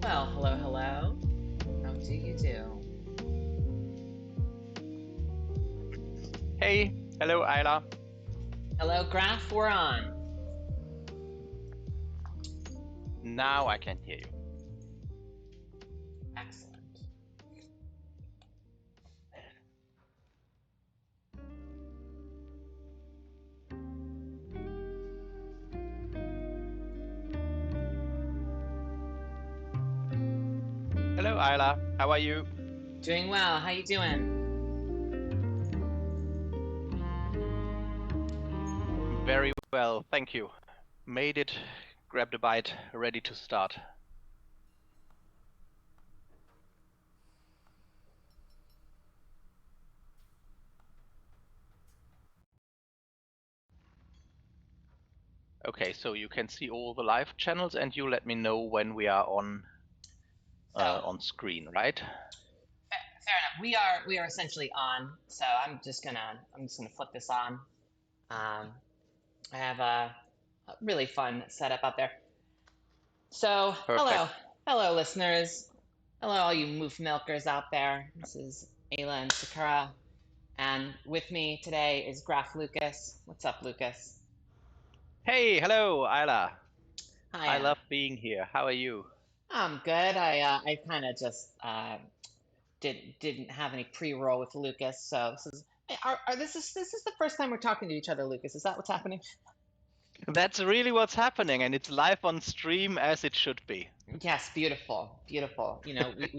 Well, hello, hello. How do you do? Hey, hello Ayla. Hello, Graph, we're on. Now I can hear you. Excellent. Hello Ayla, how are you? Doing well. How you doing? Very well, thank you. Made it, grabbed a bite, ready to start. Okay, so you can see all the live channels and you let me know when we are on screen, right? Fair enough. We are essentially on. So I'm just gonna flip this on. I have a really fun setup up there. So hello, Perfect. hello, listeners. Hello, all you moof milkers out there. This is Ayla and Sakura, and with me today is Graph Lucas. What's up, Lucas? Hey, hello Ayla. I Hiya. love being here. How are you? I'm good. I kind of just didn't have any pre-roll with Lucas, so this is this is the first time we're talking to each other, Lucas. Is that what's happening? That's really what's happening, and it's live on stream as it should be. Yes, beautiful, beautiful. We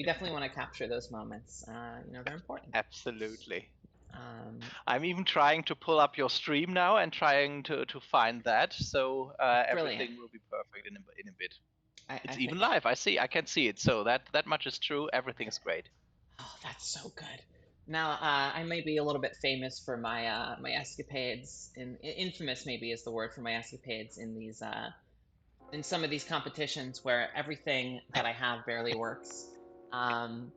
definitely want to capture those moments. They're important. Absolutely. Um, I'm even trying to pull up your stream now and trying to find that, so Brilliant. everything will be perfect in a bit. I It's think. even live. I can see it. So that much is true. Everything is great. Oh, that's so good. Now, I may be a little bit famous for my escapades. Infamous maybe is the word for my escapades in some of these competitions where everything that I have barely works. Um,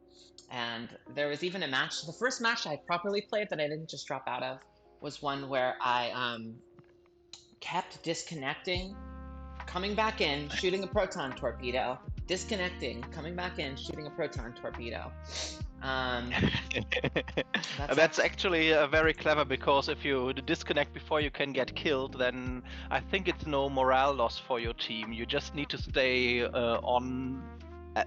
and there was even a match. The first match I properly played that I didn't just drop out of was one where I kept disconnecting, coming back in, shooting a proton torpedo, disconnecting, coming back in, shooting a proton torpedo. Um, that's That's actually. actually very clever because if you disconnect before you can get killed, then I think it's no morale loss for your team. You just need to stay on uh,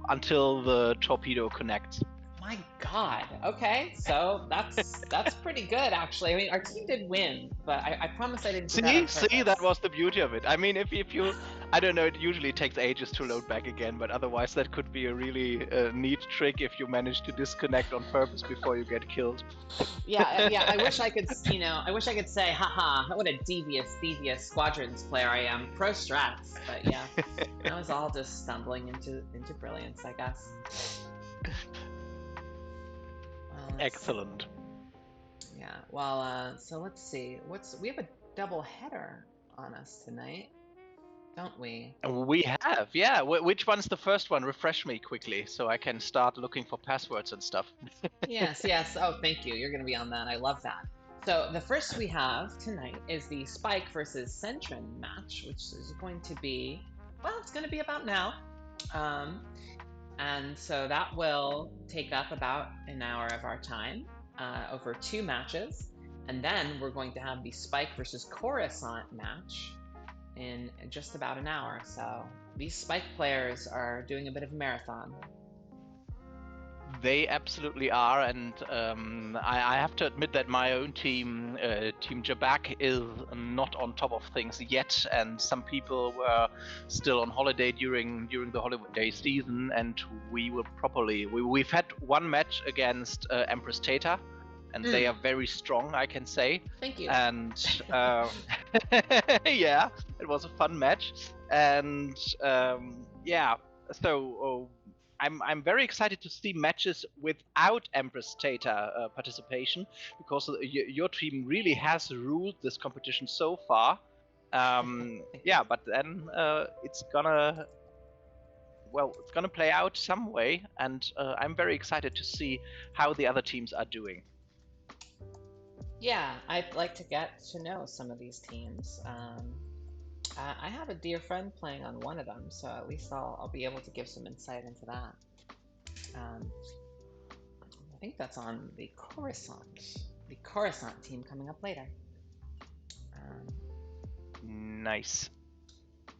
until the torpedo connects. My God. Okay, so that's pretty good actually. I mean, our team did win, but I promise I didn't do that on See, that purpose. was the beauty of it. I mean, if you, I don't know, it usually takes ages to load back again, but otherwise that could be a really neat trick if you manage to disconnect on purpose before you get killed. Yeah. I wish I could, I wish I could say, haha, what a devious squadrons player I am, pro strats. But yeah, that was all just stumbling into brilliance, I guess. Let's Excellent. Yeah. Well, so let's see. We have a double header on us tonight, don't we? We have, yeah. Which one's the first one? Refresh me quickly so I can start looking for passwords and stuff. Yes. Oh, thank you. You're going to be on that. I love that. So the first we have tonight is the Spike versus Centron match, which is going to be, well, it's going to be about now. Um, and so that will take up about an hour of our time over two matches. And then we're going to have the Spike versus Coruscant match in just about an hour. So these Spike players are doing a bit of a marathon. They absolutely are, and I have to admit that my own team, Team Jabak, is not on top of things yet, and some people were still on holiday during the holiday season, and we've had one match against Empress Tata, and they are very strong, I can say. Thank you. And yeah, it was a fun match, and yeah, so. I'm very excited to see matches without Empress Tata participation because your team really has ruled this competition so far. Yeah, but then it's gonna play out some way, and I'm very excited to see how the other teams are doing. Yeah, I'd like to get to know some of these teams. I have a dear friend playing on one of them, so at least I'll be able to give some insight into that. Um, I think that's on the Coruscant team coming up later. Um, Nice.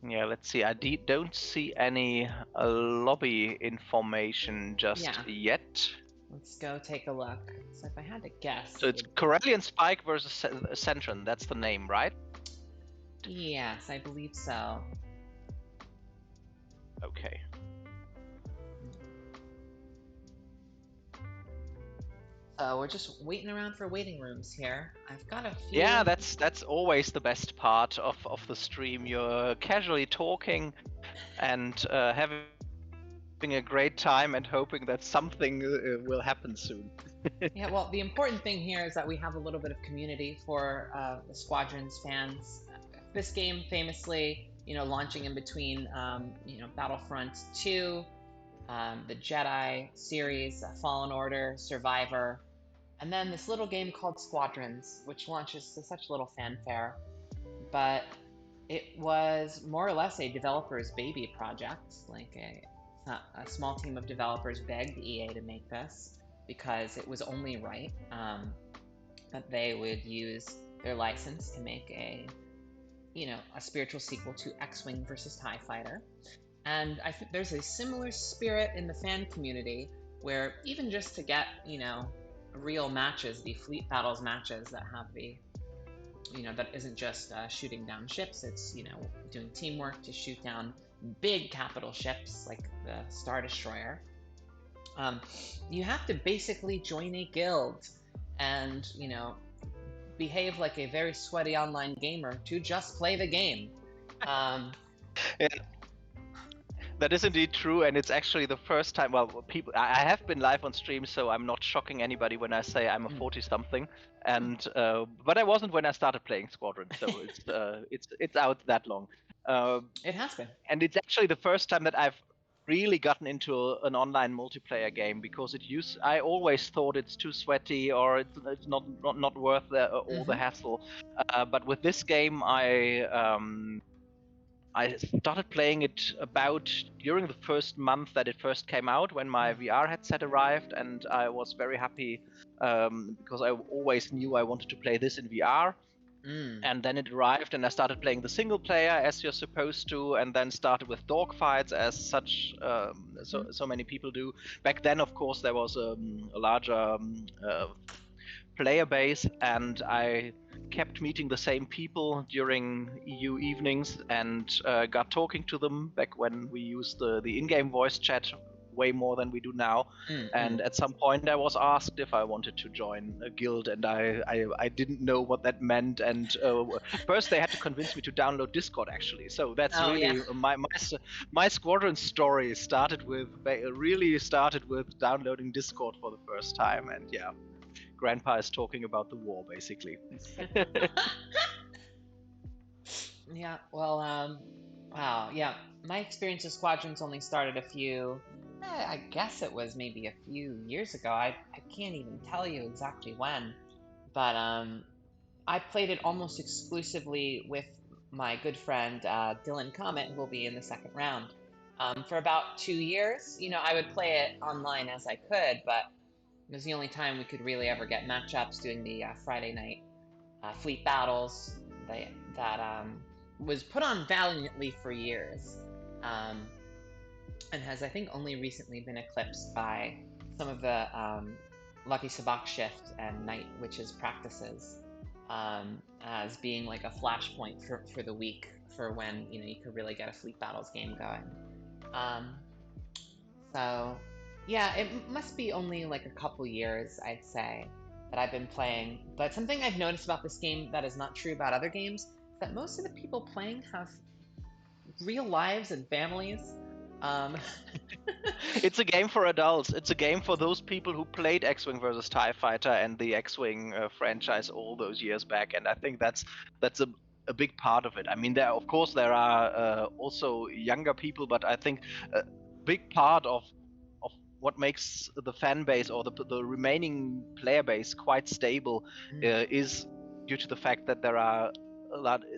Yeah, let's see. I don't see any lobby information just yeah, yet. let's go take a look. So if I had to guess, So it's Corellian Spike versus Centron. That's the name, right? yes, I believe so. Okay. So we're just waiting around for waiting rooms here. I've got a few. Yeah, that's always the best part of the stream. You're casually talking and having a great time and hoping that something will happen soon. Yeah, well, the important thing here is that we have a little bit of community for the Squadrons fans. This game, famously, launching in between, Battlefront 2, the Jedi series, Fallen Order, Survivor, and then this little game called Squadrons, which launches to such little fanfare. But it was more or less a developer's baby project. Like a small team of developers begged EA to make this because it was only right that they would use their license to make a spiritual sequel to X-Wing versus TIE Fighter. And I think there's a similar spirit in the fan community where even just to get, real matches, the fleet battles matches that have that isn't just shooting down ships, it's, doing teamwork to shoot down big capital ships like the Star Destroyer. You have to basically join a guild and, behave like a very sweaty online gamer to just play the game. Yeah, that is indeed true, and it's actually the first time. Well, I have been live on stream, so I'm not shocking anybody when I say I'm a 40-something. And but I wasn't when I started playing Squadron, so it's out that long. It has been. And it's actually the first time that I've really gotten into an online multiplayer game because I always thought it's too sweaty or it's not worth all the hassle. But with this game, I started playing it about during the first month that it first came out when my VR headset arrived, and I was very happy because I always knew I wanted to play this in VR. And then it arrived, and I started playing the single player as you're supposed to, and then started with dogfights as such. So many people do. Back then, of course, there was a larger player base, and I kept meeting the same people during EU evenings and got talking to them back when we used the in-game voice chat way more than we do now. And at some point I was asked if I wanted to join a guild, and I didn't know what that meant, and first they had to convince me to download Discord, actually. So that's my Squadron story started with downloading Discord for the first time. And yeah, Grandpa is talking about the war, basically. Yeah, well, wow, yeah. My experience with Squadrons only started I guess it was maybe a few years ago. I can't even tell you exactly when, but I played it almost exclusively with my good friend Dylan Comet, who will be in the second round. For about 2 years, I would play it online as I could, but it was the only time we could really ever get matchups doing the Friday night fleet battles that was put on valiantly for years, and has, I think, only recently been eclipsed by some of the Lucky Sabacc Shift and Night Witches practices, as being like a flashpoint for the week for when you could really get a fleet battles game going. Um, so yeah, it must be only like a couple years, I'd say, that I've been playing. But something I've noticed about this game that is not true about other games is that most of the people playing have real lives and families. It's a game for adults. It's a game for those people who played X-Wing versus TIE Fighter and the X-Wing franchise all those years back, and I think that's a big part of it. I mean, there are also younger people, but I think a big part of what makes the fan base or the remaining player base quite stable is due to the fact that there are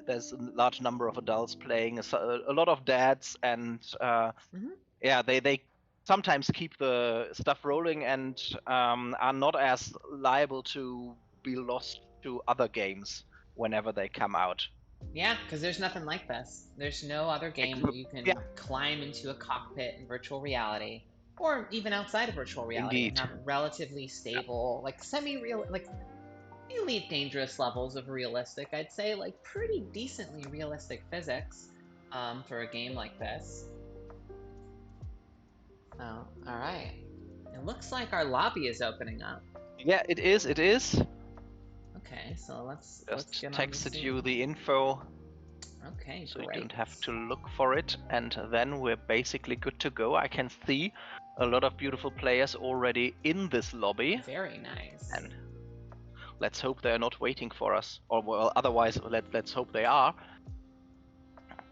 there's a large number of adults playing, a lot of dads, and Hmm. yeah, they sometimes keep the stuff rolling and are not as liable to be lost to other games whenever they come out. Yeah, because there's nothing like this. There's no other game where you Yeah, can climb into a cockpit in virtual reality, or even outside of virtual reality, and indeed. have relatively stable, like semi-real, like elite dangerous levels of realistic. I'd say like pretty decently realistic physics for a game like this. So, all right. It looks like our lobby is opening up. Yeah, it is. It is. Okay, so let's Just get on the texted you scene. the info, Okay, so you don't great. have to look for it, and then we're basically good to go. I can see a lot of beautiful players already in this lobby, Very nice. and let's hope they're not waiting for us. Or well, otherwise, let's hope they are.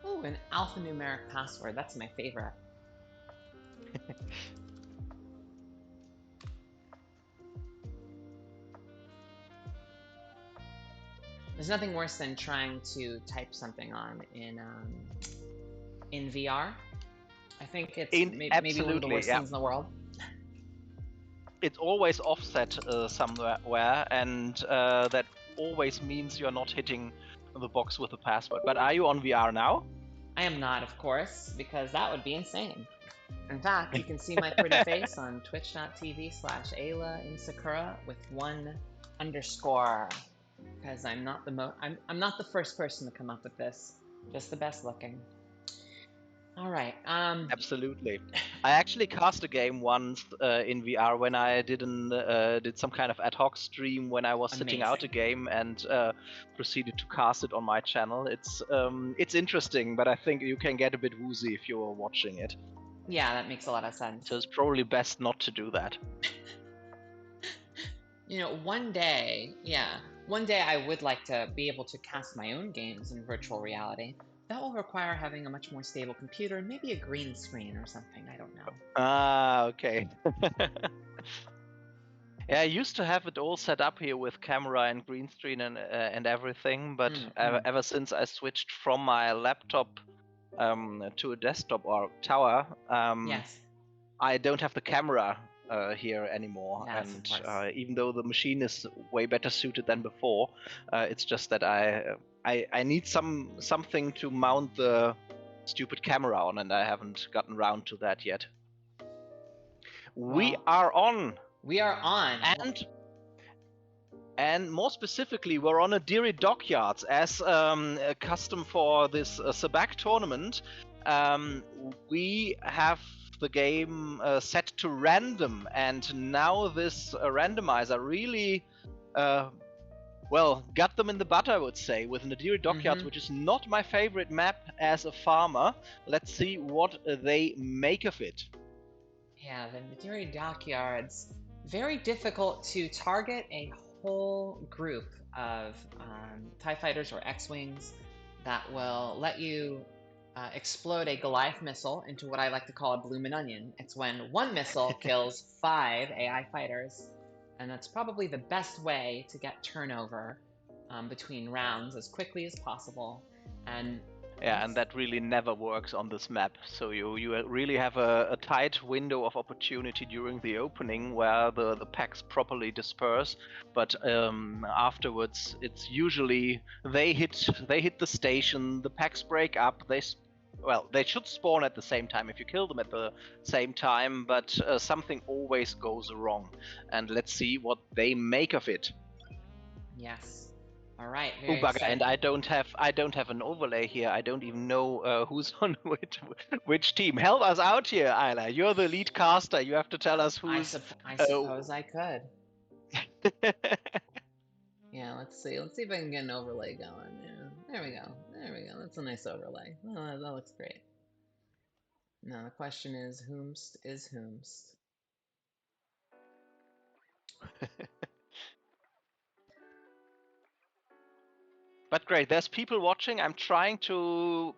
Ooh, an alphanumeric password. That's my favorite. There's nothing worse than trying to type something on in VR. I think it's maybe one of the Absolutely, worst yeah. things in the world. It's always offset somewhere, and that always means you're not hitting the box with the password. But are you on VR now? I am not, of course, because that would be insane. In fact, you can see my pretty face on twitch.tv/Ayla in Sakura with one underscore. Because I'm not the first person to come up with this. Just the best looking. All right. Absolutely. I actually cast a game once in VR when I did some kind of ad hoc stream when I was sitting out a Amazing. game and proceeded to cast it on my channel. It's interesting, but I think you can get a bit woozy if you're watching it. Yeah, that makes a lot of So sense. it's probably best not to do that. You know, one day I would like to be able to cast my own games in virtual reality. That will require having a much more stable computer and maybe a green screen or something. I don't know. Ah, okay. Yeah, I used to have it all set up here with camera and green screen and everything, but Mm-hmm. ever since I switched from my laptop to a desktop or tower, Yes. I don't have the camera here anymore. Yes, of And course. even though the machine is way better suited than before, it's just that I need something to mount the stupid camera on, and I haven't gotten around to that yet. We Well, are on, we are on. and more specifically, we're on a Deary Dockyards as a custom for this Sabacc tournament. We have the game set to random, and now this randomizer really, got them in the butt, I would say, with Nadiri Dockyards, Mm-hmm. which is not my favorite map as a farmer. Let's see what they make of it. Yeah, the Materi dockyards. Very difficult to target a whole group of TIE fighters or X-Wings that will let you explode a Goliath missile into what I like to call a bloomin' onion. It's when one missile kills 5 AI fighters, and that's probably the best way to get turnover between rounds as quickly as possible. And Yeah, and that really never works on this map. So you really have a tight window of opportunity during the opening where the packs properly disperse, but afterwards it's usually they hit the station, the packs break up, they should spawn at the same time if you kill them at the same time, but something always goes wrong. And let's see what they make of it. yes. All right, Oh very bugger! And excited. I don't have an overlay here. I don't even know who's on which team. Help us out here, Isla. You're the lead caster. You have to tell us who's. I Uh... suppose I could. Yeah, let's see. Let's see if I can get an overlay going. Yeah, there we go. There we go. That's a nice overlay. Oh, that looks great. Now the question is, whomst is whomst? But great, there's people watching. I'm trying to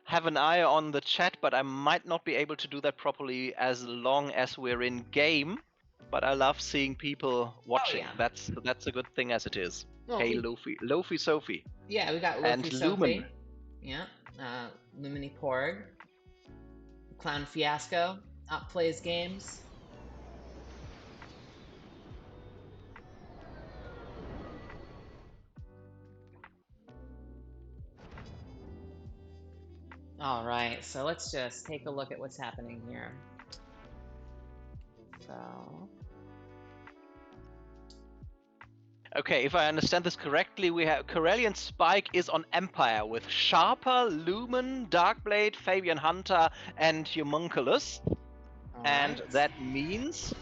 have an eye on the chat, but I might not be able to do that properly as long as we're in game. But I love seeing people watching. yeah. That's a good thing as it is. Well, Hey, Lofi Sophie. we got And Lofi Lumen. Sophie. Yeah. Lumini Porg. Clown Fiasco outplays games. All right, so let's just take a look at what's happening here. So, Okay, if I understand this correctly, we have Corellian Spike is on Empire with Sharper, Lumen, Darkblade, Fabian Hunter, and Homunculus. all And right. that means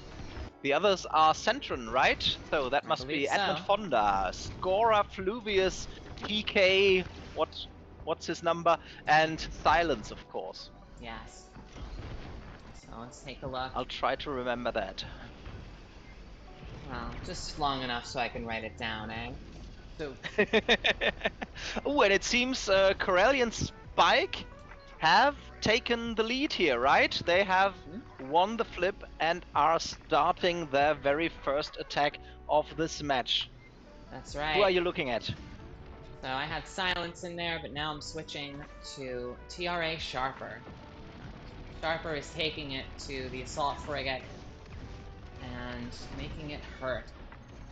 the others are Centron, right? So that I must believe be Edmund so. Fonda, Scora, Fluvius, TK, what's his number? And Silence, of course. Yes. So let's take a look. I'll try to remember that. Well, just long enough so I can write it down, eh? So, Oh, and it seems Corellian Spike have taken the lead here, right? They have won the flip and are starting their very first attack of this match. that's Who right. are you looking at? So I had Silence in there, but now I'm switching to TRA Sharper. Sharper is taking it to the Assault Frigate and making it hurt.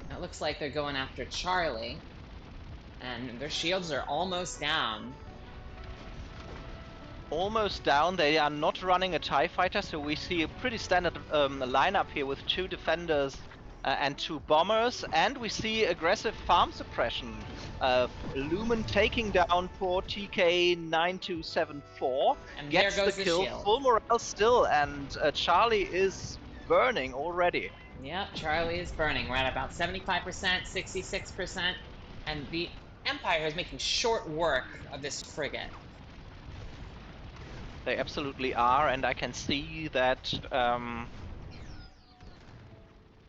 Now it looks like they're going after Charlie, and their shields are almost down. Almost down. They are not running a TIE fighter, so we see a pretty standard lineup here with 2 defenders and 2 bombers, and we see aggressive farm suppression. Lumen taking down poor TK9274, And gets there the goes the kill, shield. full morale still, and Charlie is burning already. Yep, Charlie is burning. We're at about 75%, 66%, and the Empire is making short work of this frigate. They absolutely are, and I can see that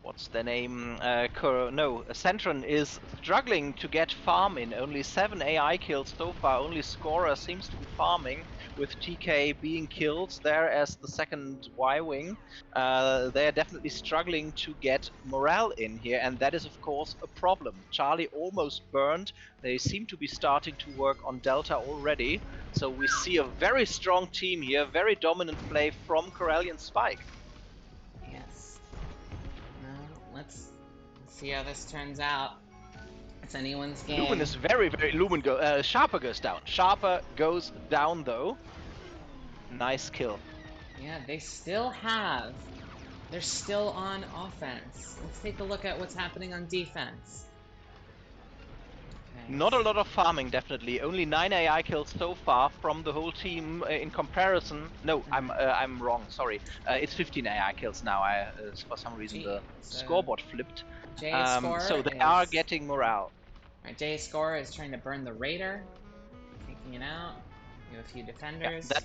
what's the name? Centron is struggling to get farm in. Only 7 AI kills so far. Only Scorer seems to be farming, with TK being killed there as the second Y-Wing. They're definitely struggling to get morale in here, and that is of course a problem. Charlie almost burned. They seem to be starting to work on Delta already. So we see a very strong team here, very dominant play from Corellian Spike. Yes. Now, let's see how this turns out. It's anyone's game. Lumen is very Sharper goes down. Sharper goes down though. Nice kill. Yeah, they're still on offense. Let's take a look at what's happening on defense. Okay. Not a lot of farming, definitely. Only 9 AI kills so far from the whole team in comparison. No, I'm wrong. Sorry. It's 15 AI kills now. For some reason the scoreboard flipped. So they are getting morale. Alright, Jay Score is trying to burn the Raider, taking it out. We have a few defenders. Yeah,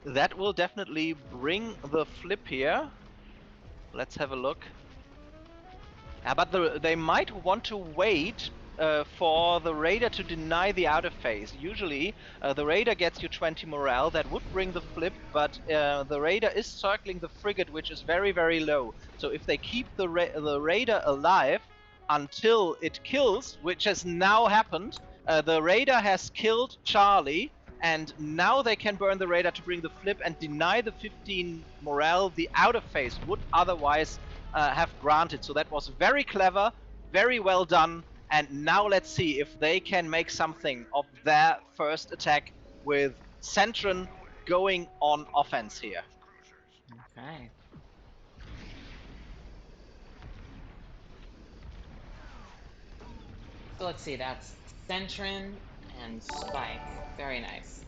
that will definitely bring the flip here. Let's have a look. But they might want to wait for the Raider to deny the outer phase. Usually, the Raider gets you 20 morale. That would bring the flip, but the Raider is circling the frigate, which is very, very low. So if they keep the Raider alive until it kills, which has now happened, the Raider has killed Charlie, and now they can burn the Raider to bring the flip and deny the 15 morale the outer phase would otherwise have granted. So that was very clever, very well done, and now let's see if they can make something of their first attack with Centron going on offense here. Okay. So let's see, that's Centron and Spike. Very nice.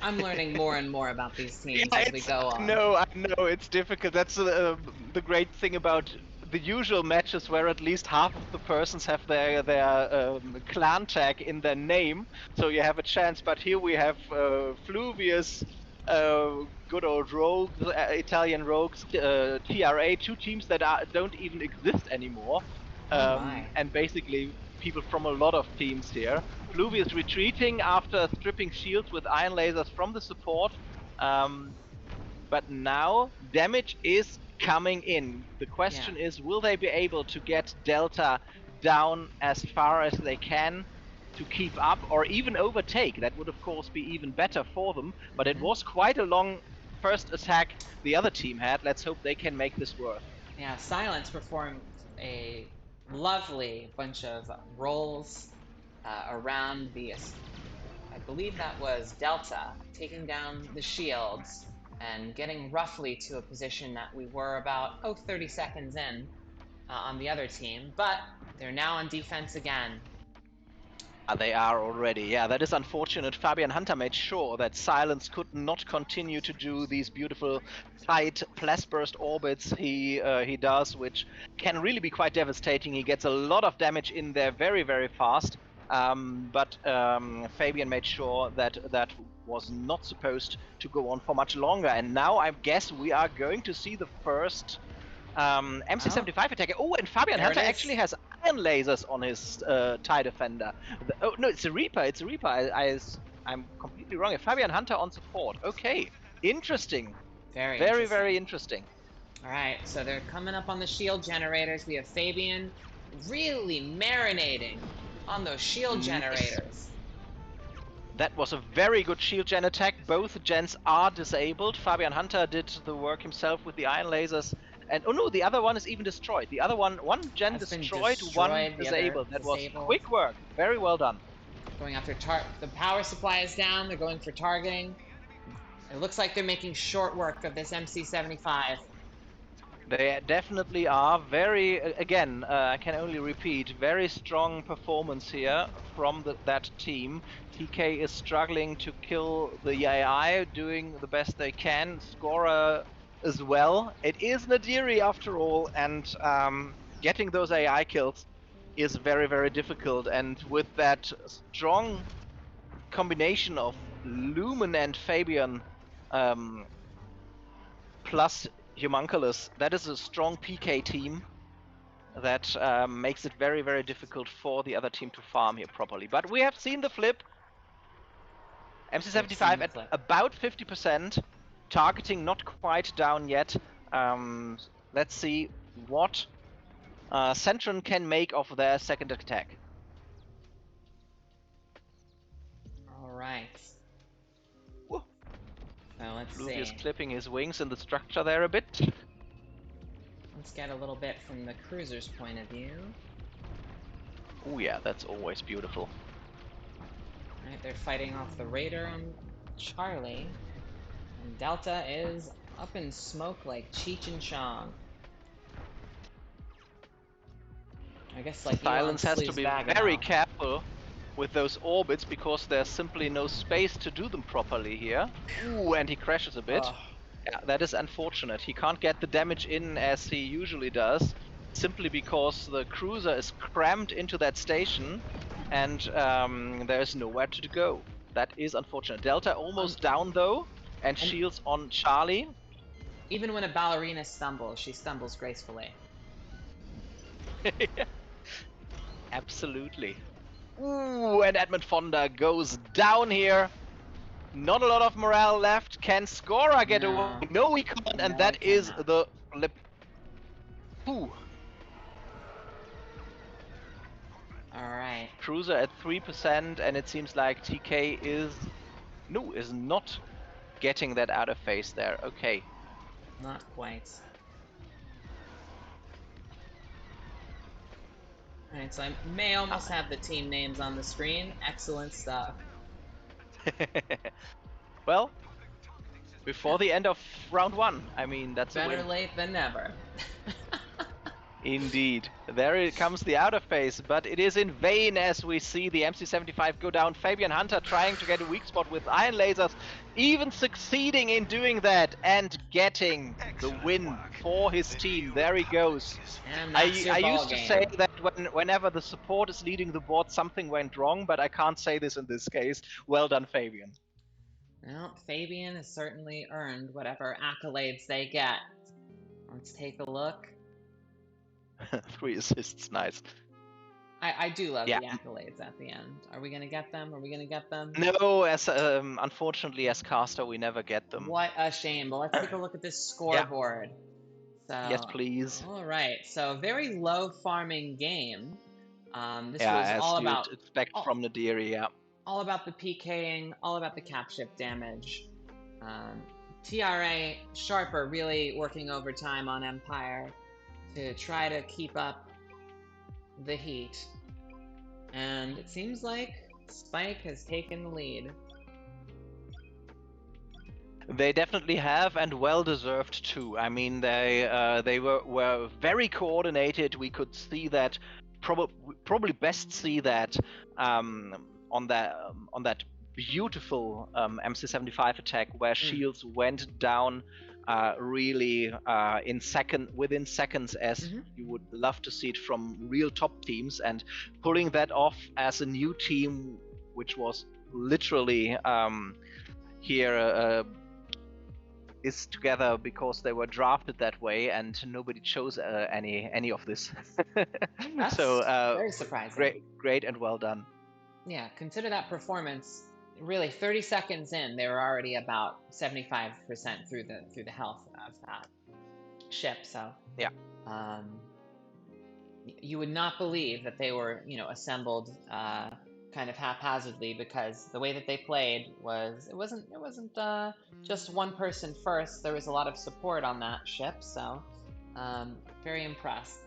I'm learning more and more about these teams as we go on. No, I know, it's difficult. That's the great thing about the usual matches where at least half of the persons have their clan tag in their name, so you have a chance. But here we have Fluvius, good old rogues, Italian rogues, TRA, 2 teams that don't even exist anymore, and basically people from a lot of teams here. Fluvius retreating after stripping shields with iron lasers from the support. But now damage is coming in. The question is, will they be able to get Delta down as far as they can to keep up or even overtake? That would, of course, be even better for them. But it was quite a long first attack the other team had. Let's hope they can make this work. Yeah, Silence performed a lovely bunch of rolls around the, I believe that was Delta, taking down the shields and getting roughly to a position that we were about, 30 seconds in on the other team. But they're now on defense again. They are already. Yeah, that is unfortunate. Fabian Hunter made sure that Silence could not continue to do these beautiful tight blast burst orbits he does, which can really be quite devastating. He gets a lot of damage in there very, very fast. But Fabian made sure that that was not supposed to go on for much longer. And now I guess we are going to see the first MC75 attacker. Oh, and Fabian Hunter actually has iron lasers on his TIE Defender. Oh, no, it's a Reaper. It's a Reaper. I'm completely wrong. Fabian Hunter on support. Okay. Interesting. Very Very, interesting. very interesting. All right, so they're coming up on the shield generators. We have Fabian really marinating on those shield generators. That was a very good shield gen attack. Both gens are disabled. Fabian Hunter did the work himself with the iron lasers. And oh no, the other one is even destroyed. The other one gen destroyed, one disabled. That was quick work. Very well done. Going after the power supply is down. They're going for targeting. It looks like they're making short work of this MC75. They definitely are. Very, again, I can only repeat, very strong performance here from that team. TK is struggling to kill the AI, doing the best they can. Scorer as well. It is Nadiri after all, and getting those AI kills is very, very difficult. And with that strong combination of Lumen and Fabian plus Humunculus, that is a strong PK team that makes it very, very difficult for the other team to farm here properly. But we have seen the flip. MC75 at about 50%, targeting not quite down yet. Let's see what Centron can make of their second attack. All right. Whoa. So let's see. Fluvius clipping his wings in the structure there a bit. Let's get a little bit from the cruiser's point of view. Oh yeah, that's always beautiful. Alright, they're fighting off the Raider on Charlie. And Delta is up in smoke like Cheech and Chong. I guess like Silence has to be very careful with those orbits because there's simply no space to do them properly here. Ooh, and he crashes a bit. Yeah, that is unfortunate. He can't get the damage in as he usually does, simply because the cruiser is crammed into that station and there's nowhere to go. That is unfortunate. Delta almost down though, and shields on Charlie. Even when a ballerina stumbles, she stumbles gracefully. Absolutely. Ooh, and Edmund Fonda goes down here. Not a lot of morale left. Can Scorer get away? No, he can't, and that is the flip. Ooh. Alright. Cruiser at 3%, and it seems like TK is not getting that out of phase there. Okay. Not quite. Alright, so I may almost have the team names on the screen. Excellent stuff. Well, before the end of round 1, I mean, that's better a win. late than never. Indeed. There it comes the outer phase, but it is in vain as we see the MC75 go down. Fabian Hunter trying to get a weak spot with iron lasers, even succeeding in doing that and getting the win for his team. There he goes. I used to say that whenever the support is leading the board, something went wrong, but I can't say this in this case. Well done, Fabian. Well, Fabian has certainly earned whatever accolades they get. Let's take a look. 3 assists, nice. I do love the accolades at the end. Are we gonna get them? Are we gonna get them? No, as unfortunately as caster we never get them. What a shame. But let's take a look at this scoreboard. So, Yes, please. all right. So, very low farming game. This Yeah, was as you'd expect all, from the Nadiri, yeah. all about the PKing, all about the cap ship damage. Um, TRA Sharper really working overtime on Empire to try to keep up the heat. And it seems like Spike has taken the lead. They definitely have, and well deserved too. I mean, they were very coordinated. We could see that, probably best see that on that beautiful MC75 attack where Mm. shields went down really within seconds, as Mm-hmm. you would love to see it from real top teams, and pulling that off as a new team, which was literally here. Is together because they were drafted that way, and nobody chose any of this. So That's very surprising. great and well done. Yeah, consider that performance. Really, 30 seconds in, they were already about 75% through the health of that ship. So, Yeah, um, you would not believe that they were, assembled kind of haphazardly, because the way that they played was it wasn't just one person first. There was a lot of support on that ship. So, very impressed.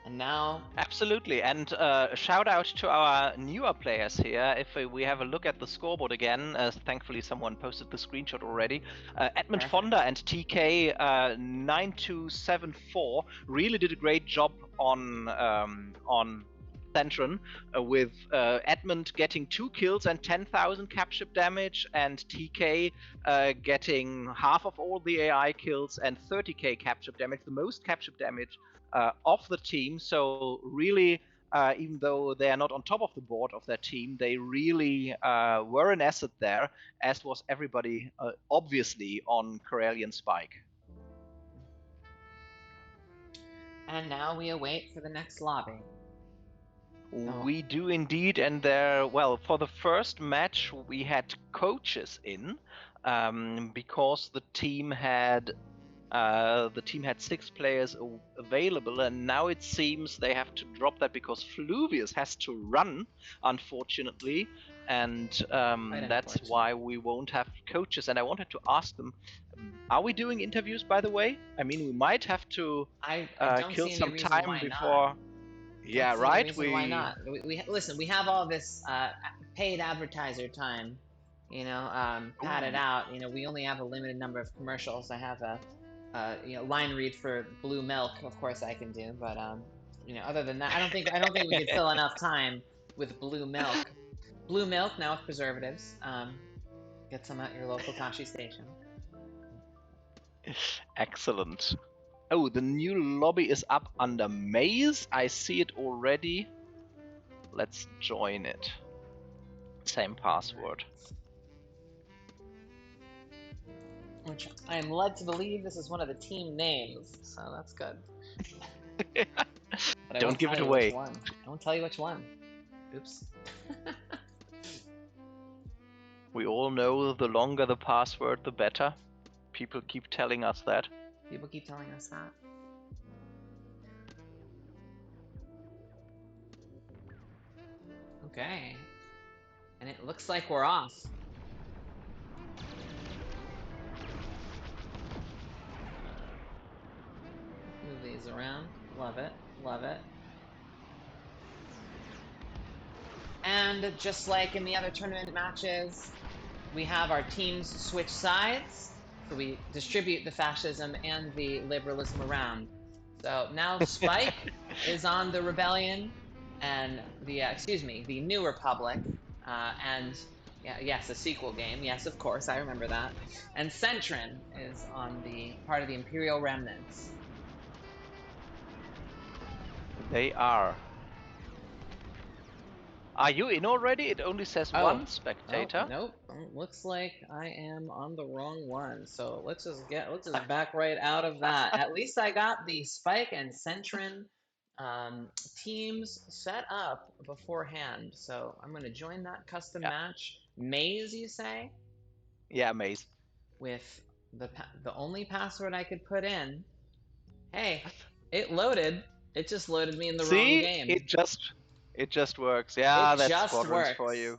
And now, absolutely. And a shout out to our newer players here. If we have a look at the scoreboard again, thankfully someone posted the screenshot already. Edmund Fonda perfect. and TK 9274 really did a great job on Centron, with Edmund getting 2 kills and 10,000 capship damage, and TK getting half of all the AI kills and 30k capship damage, the most capship damage of the team. So really, even though they are not on top of the board of their team, they really were an asset there, as was everybody, obviously, on Corellian Spike. And now we await for the next lobby. Oh, We do indeed, and there, well, for the first match we had coaches in, because the team had 6 players available, and now it seems they have to drop that because Fluvius has to run, unfortunately, and quite that's unfortunate. why we won't have coaches. And I wanted to ask them, are we doing interviews, by the way? I mean, we might have to I don't kill see any some reason time why not. before. Don't Yeah, see any right. reason why not. Listen. We have all this paid advertiser time, padded Ooh. out. We only have a limited number of commercials. I have a line read for Blue Milk. Of course, I can do, but other than that, I don't think we could fill enough time with Blue Milk. Blue Milk now with preservatives. Get some at your local Tashi station. Excellent. Oh, the new lobby is up under Maze. I see it already. Let's join it. Same password. Which I am led to believe this is one of the team names, so that's good. But I Don't won't give tell it you which away. one. I won't tell you which one. Oops. We all know the longer the password, the better. People keep telling us that. People keep telling us that. Okay. And it looks like we're off. Move these around. Love it. Love it. And just like in the other tournament matches, we have our teams switch sides. So we distribute the fascism and the liberalism around. So now Spike is on the rebellion, and the New Republic, and yeah, yes, a sequel game. Yes, of course, I remember that. And Centrin is on the part of the Imperial remnants. They are. Are you in already? It only says Oh, one oh, spectator. nope. Looks like I am on the wrong one. So let's just back right out of that. At least I got the Spike and Centrin teams set up beforehand. So I'm going to join that custom Yeah, match. Maze, you say? yeah, Maze. With the only password I could put in Hey, it loaded. It just loaded me in the wrong See, game. it just works. Yeah, It that's just squadrons for works. you.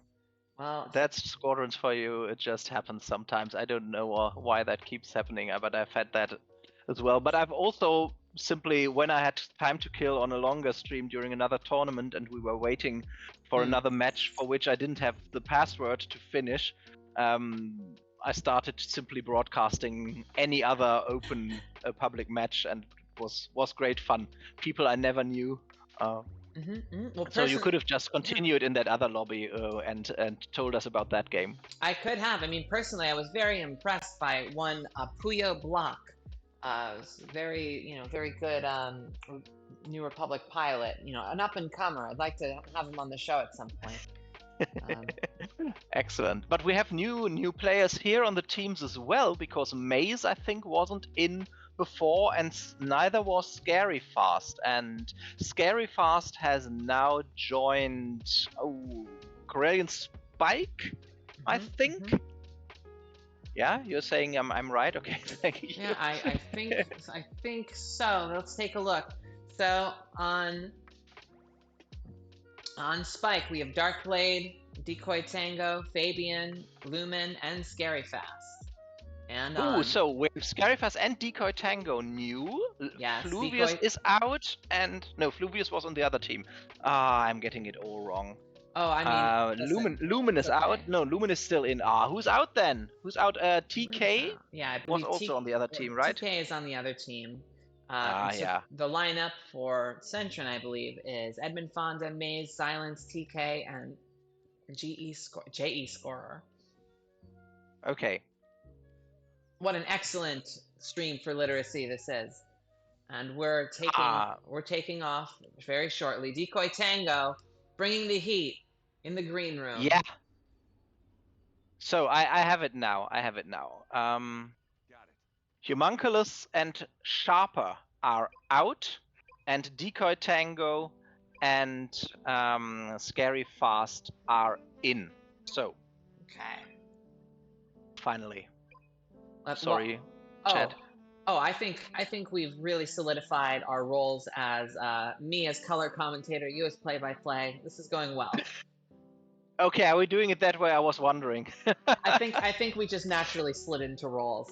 Well, That's squadrons for you. It just happens sometimes. I don't know why that keeps happening, but I've had that as well. But I've also simply, when I had time to kill on a longer stream during another tournament and we were waiting for hmm. another match for which I didn't have the password to finish, I started simply broadcasting any other open public match, and it was great fun. People I never knew. Well, So you could have just continued in that other lobby and told us about that game. I could have. I mean, personally, I was very impressed by one Puyo Block. Very, very good New Republic pilot. An up and comer. I'd like to have him on the show at some point. Excellent. But we have new players here on the teams as well, because Maze, I think, wasn't in before, and neither was Scary Fast. And Scary Fast has now joined Corellian Spike, I think. Yeah, you're saying I'm right. Okay, thank you. Yeah, I think so. Let's take a look. So on Spike, we have Darkblade, Decoy Tango, Fabian, Lumen, and Scary Fast. And so we have Scary Fast and Decoy Tango new. Yes, Fluvius Decoy... is out, and no, Fluvius was on the other team. I'm getting it all wrong. Oh, I mean, Lumen is out. No, Lumen is still in. Who's out then? Who's out? TK yeah, I was believe also on the other team, right? TK is on the other team. So yeah. the lineup for Centron, I believe, is Edmund Fonda, Maze, Silence, TK, and JE Scorer. Okay. What an excellent stream for literacy this is. And we're taking off very shortly. Decoy Tango bringing the heat in the green room. Yeah. So I have it now. Humunculus and Sharper are out, and Decoy Tango and Scary Fast are in. So. Okay. Finally. Sorry, Chad. I think we've really solidified our roles as me as color commentator, you as play-by-play. This is going well. Okay, are we doing it that way? I was wondering. I think we just naturally slid into roles.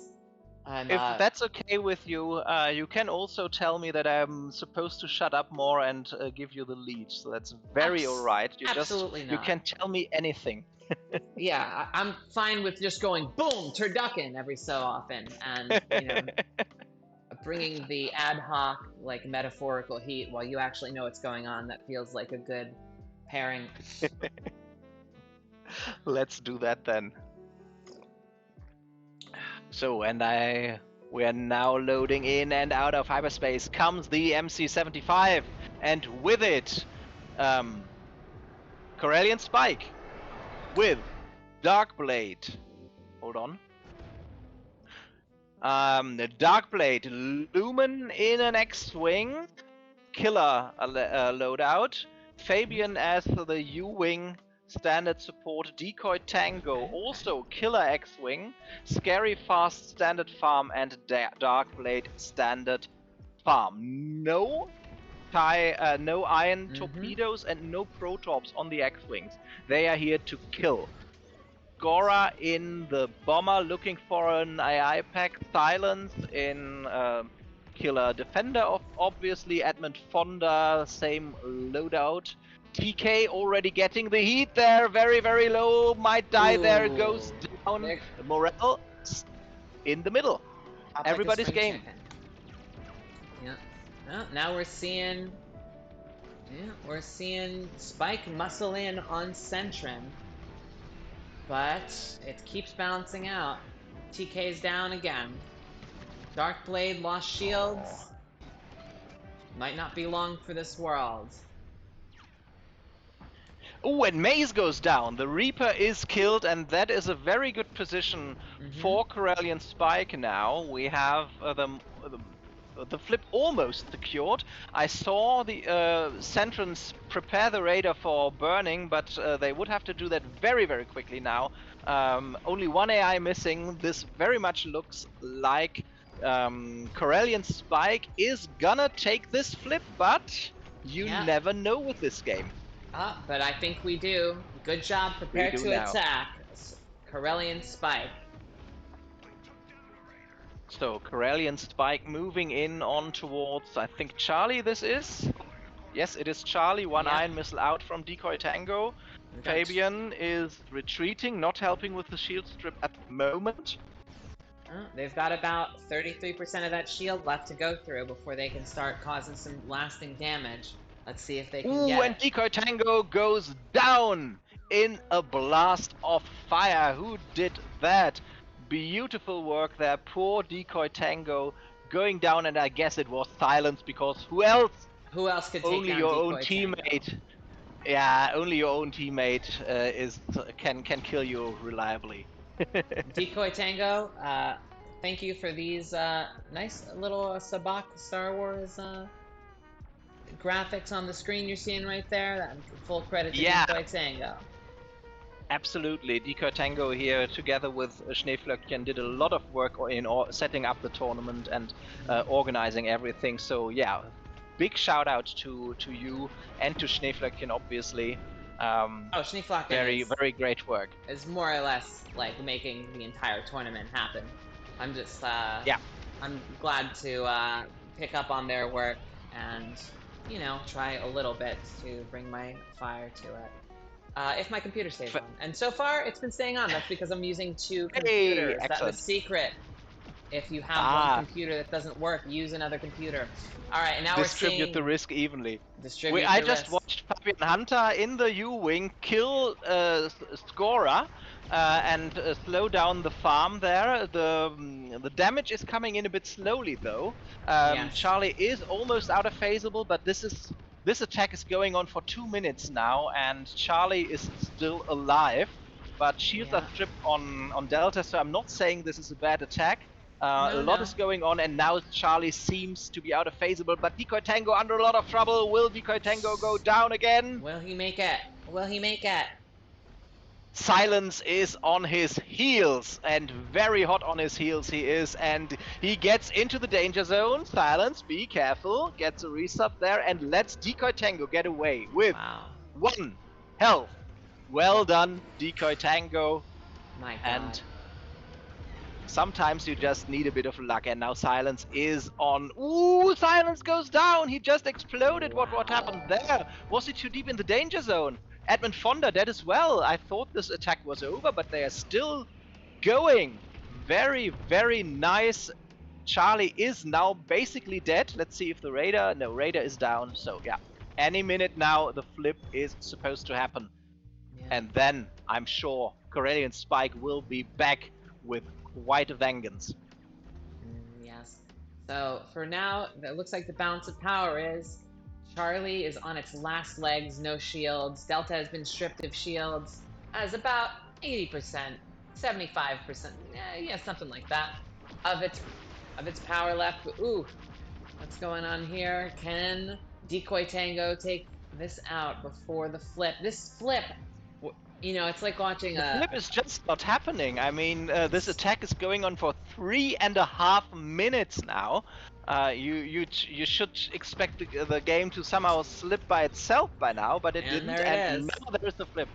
And, if that's okay with you, you can also tell me that I'm supposed to shut up more and give you the lead. So that's very alright. Absolutely not. You can tell me anything. Yeah, I'm fine with just going boom, turducken every so often, and bringing the ad hoc, like, metaphorical heat while you actually know what's going on. That feels like a good pairing. Let's do that then. So, we are now loading in and out of hyperspace. Comes the MC-75, and with it, Corellian Spike with Darkblade. Hold on. The Darkblade, Lumen in an X-Wing, Killer loadout, Fabian as the U-Wing standard support, Decoy Tango, also Killer X-Wing, Scary Fast standard farm, and Darkblade standard farm. No iron torpedoes and no protops on the X-Wings. They are here to kill. Gora in the bomber looking for an AI pack, Silence in Killer Defender, obviously, Edmund Fonda, same loadout. TK already getting the heat there, very, very low, might die. There, it goes down. Morale in the middle. Everybody's game. Chicken. Yeah. Well, now we're seeing Spike muscle in on Centron, but it keeps balancing out. TK's down again. Darkblade lost shields. Might not be long for this world. Oh, and Maze goes down. The Reaper is killed, and that is a very good position for Corellian Spike now. We have the flip almost secured. I saw the Centrons prepare the radar for burning, but they would have to do that very, very quickly now. Only one AI missing. This very much looks like Corellian Spike is gonna take this flip, but you Yeah. never know with this game. But I think we do. Good job. We Prepare do to now. attack. Corellian Spike. So Corellian Spike moving in on towards, I think, Charlie this is. Yes, it is Charlie. One Yep. iron missile out from Decoy Tango. Fabian is retreating, not helping with the shield strip at the moment. They've got about 33% of that shield left to go through before they can start causing some lasting damage. Let's see if they can get and it. Decoy Tango goes down in a blast of fire. Who did that? Beautiful work there. Poor Decoy Tango going down, and I guess it was Silence, because who else? Who else could take Only down your own Decoy Tango? teammate. Yeah, only your own teammate can kill you reliably. Decoy Tango, thank you for these nice little Sabacc Star Wars graphics on the screen you're seeing right there. Full credit to Yeah. Decoy Tango. Absolutely, Decoy Tango here together with Schneeflöckchen did a lot of work in setting up the tournament and organizing everything. So yeah, big shout out to you and to Schneeflöckchen, obviously. Schneeflöckchen very great work. Is more or less like making the entire tournament happen. I'm just I'm glad to pick up on their work and try a little bit to bring my fire to it. If my computer stays on. And so far, it's been staying on. That's because I'm using two computers. That's the secret. If you have one computer that doesn't work, use another computer. All right, and now distribute the risk evenly. I just watched Fabian Hunter in the U-Wing kill Scora and slow down the farm there. The damage is coming in a bit slowly though. Yes. Charlie is almost out of phaseable, but this attack is going on for 2 minutes now, and Charlie is still alive. But shields are stripped on Delta, so I'm not saying this is a bad attack. A lot is going on, and now Charlie seems to be out of phaseable, but Decoy Tango under a lot of trouble. Will Decoy Tango go down again? Will he make it? Will he make it? Silence is on his heels, and very hot on his heels he is, and he gets into the danger zone. Silence, be careful, gets a resub there, and lets Decoy Tango get away with 1 health. Well done, Decoy Tango. My God. And sometimes you just need a bit of luck, and now Silence is on. Ooh, Silence goes down! He just exploded. What happened there? Was he too deep in the danger zone? Edmund Fonda dead as well. I thought this attack was over, but they are still going. Very, very nice. Charlie is now basically dead. Let's see if the Raider... No, Raider is down. So, yeah. Any minute now, the flip is supposed to happen. Yeah. And then, I'm sure, Corellian Spike will be back with quite a vengeance. Yes. So, for now, it looks like the balance of power is... Charlie is on its last legs, no shields. Delta has been stripped of shields. Has about 80%, 75%, yeah, something like that, of its power left. Ooh, what's going on here? Can Decoy Tango take this out before the flip? This flip, it's like watching the flip is just not happening. I mean, this attack is going on for 3.5 minutes now. You should expect the game to somehow slip by itself by now, but it didn't, and now there is the flip.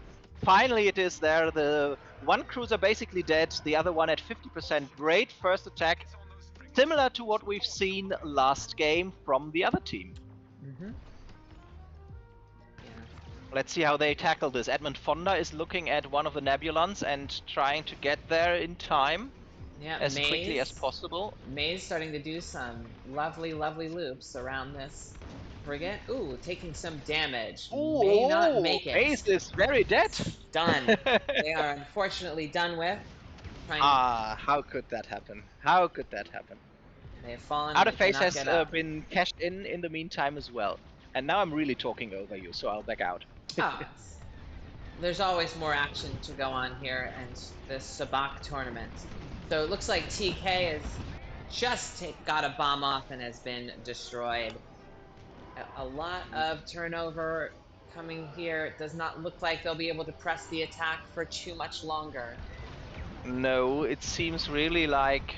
Finally it is there. The one cruiser basically dead, the other one at 50%. Great first attack, similar to what we've seen last game from the other team. Let's see how they tackle this. Edmund Fonda is looking at one of the Nebulons and trying to get there in time. Yeah, as quickly as possible. May's starting to do some lovely loops around this frigate. Ooh, taking some damage. Ooh, May not make it. Maze is very dead. Done. They are unfortunately done with. How could that happen? How could that happen? They have fallen. Out of phase has been cashed in the meantime as well. And now I'm really talking over you, so I'll back out. There's always more action to go on here and this Sabacc tournament. So it looks like TK has just got a bomb off and has been destroyed. A lot of turnover coming here. It does not look like they'll be able to press the attack for too much longer. No, it seems really like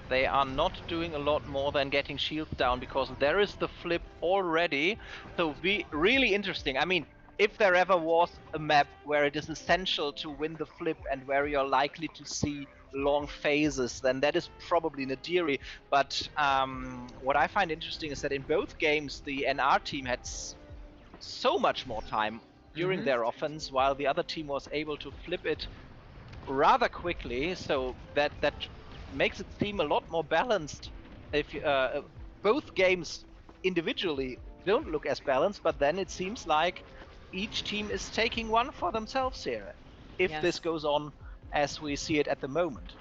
they are not doing a lot more than getting shields down, because there is the flip already. So be really interesting. I mean, if there ever was a map where it is essential to win the flip and where you're likely to see long phases, then that is probably Nadiri. But what I find interesting is that in both games, the NR team had so much more time during their offense, while the other team was able to flip it rather quickly, so that makes it seem a lot more balanced. If both games individually don't look as balanced, but then it seems like each team is taking one for themselves here, if this Yes. goes on as we see it at the moment.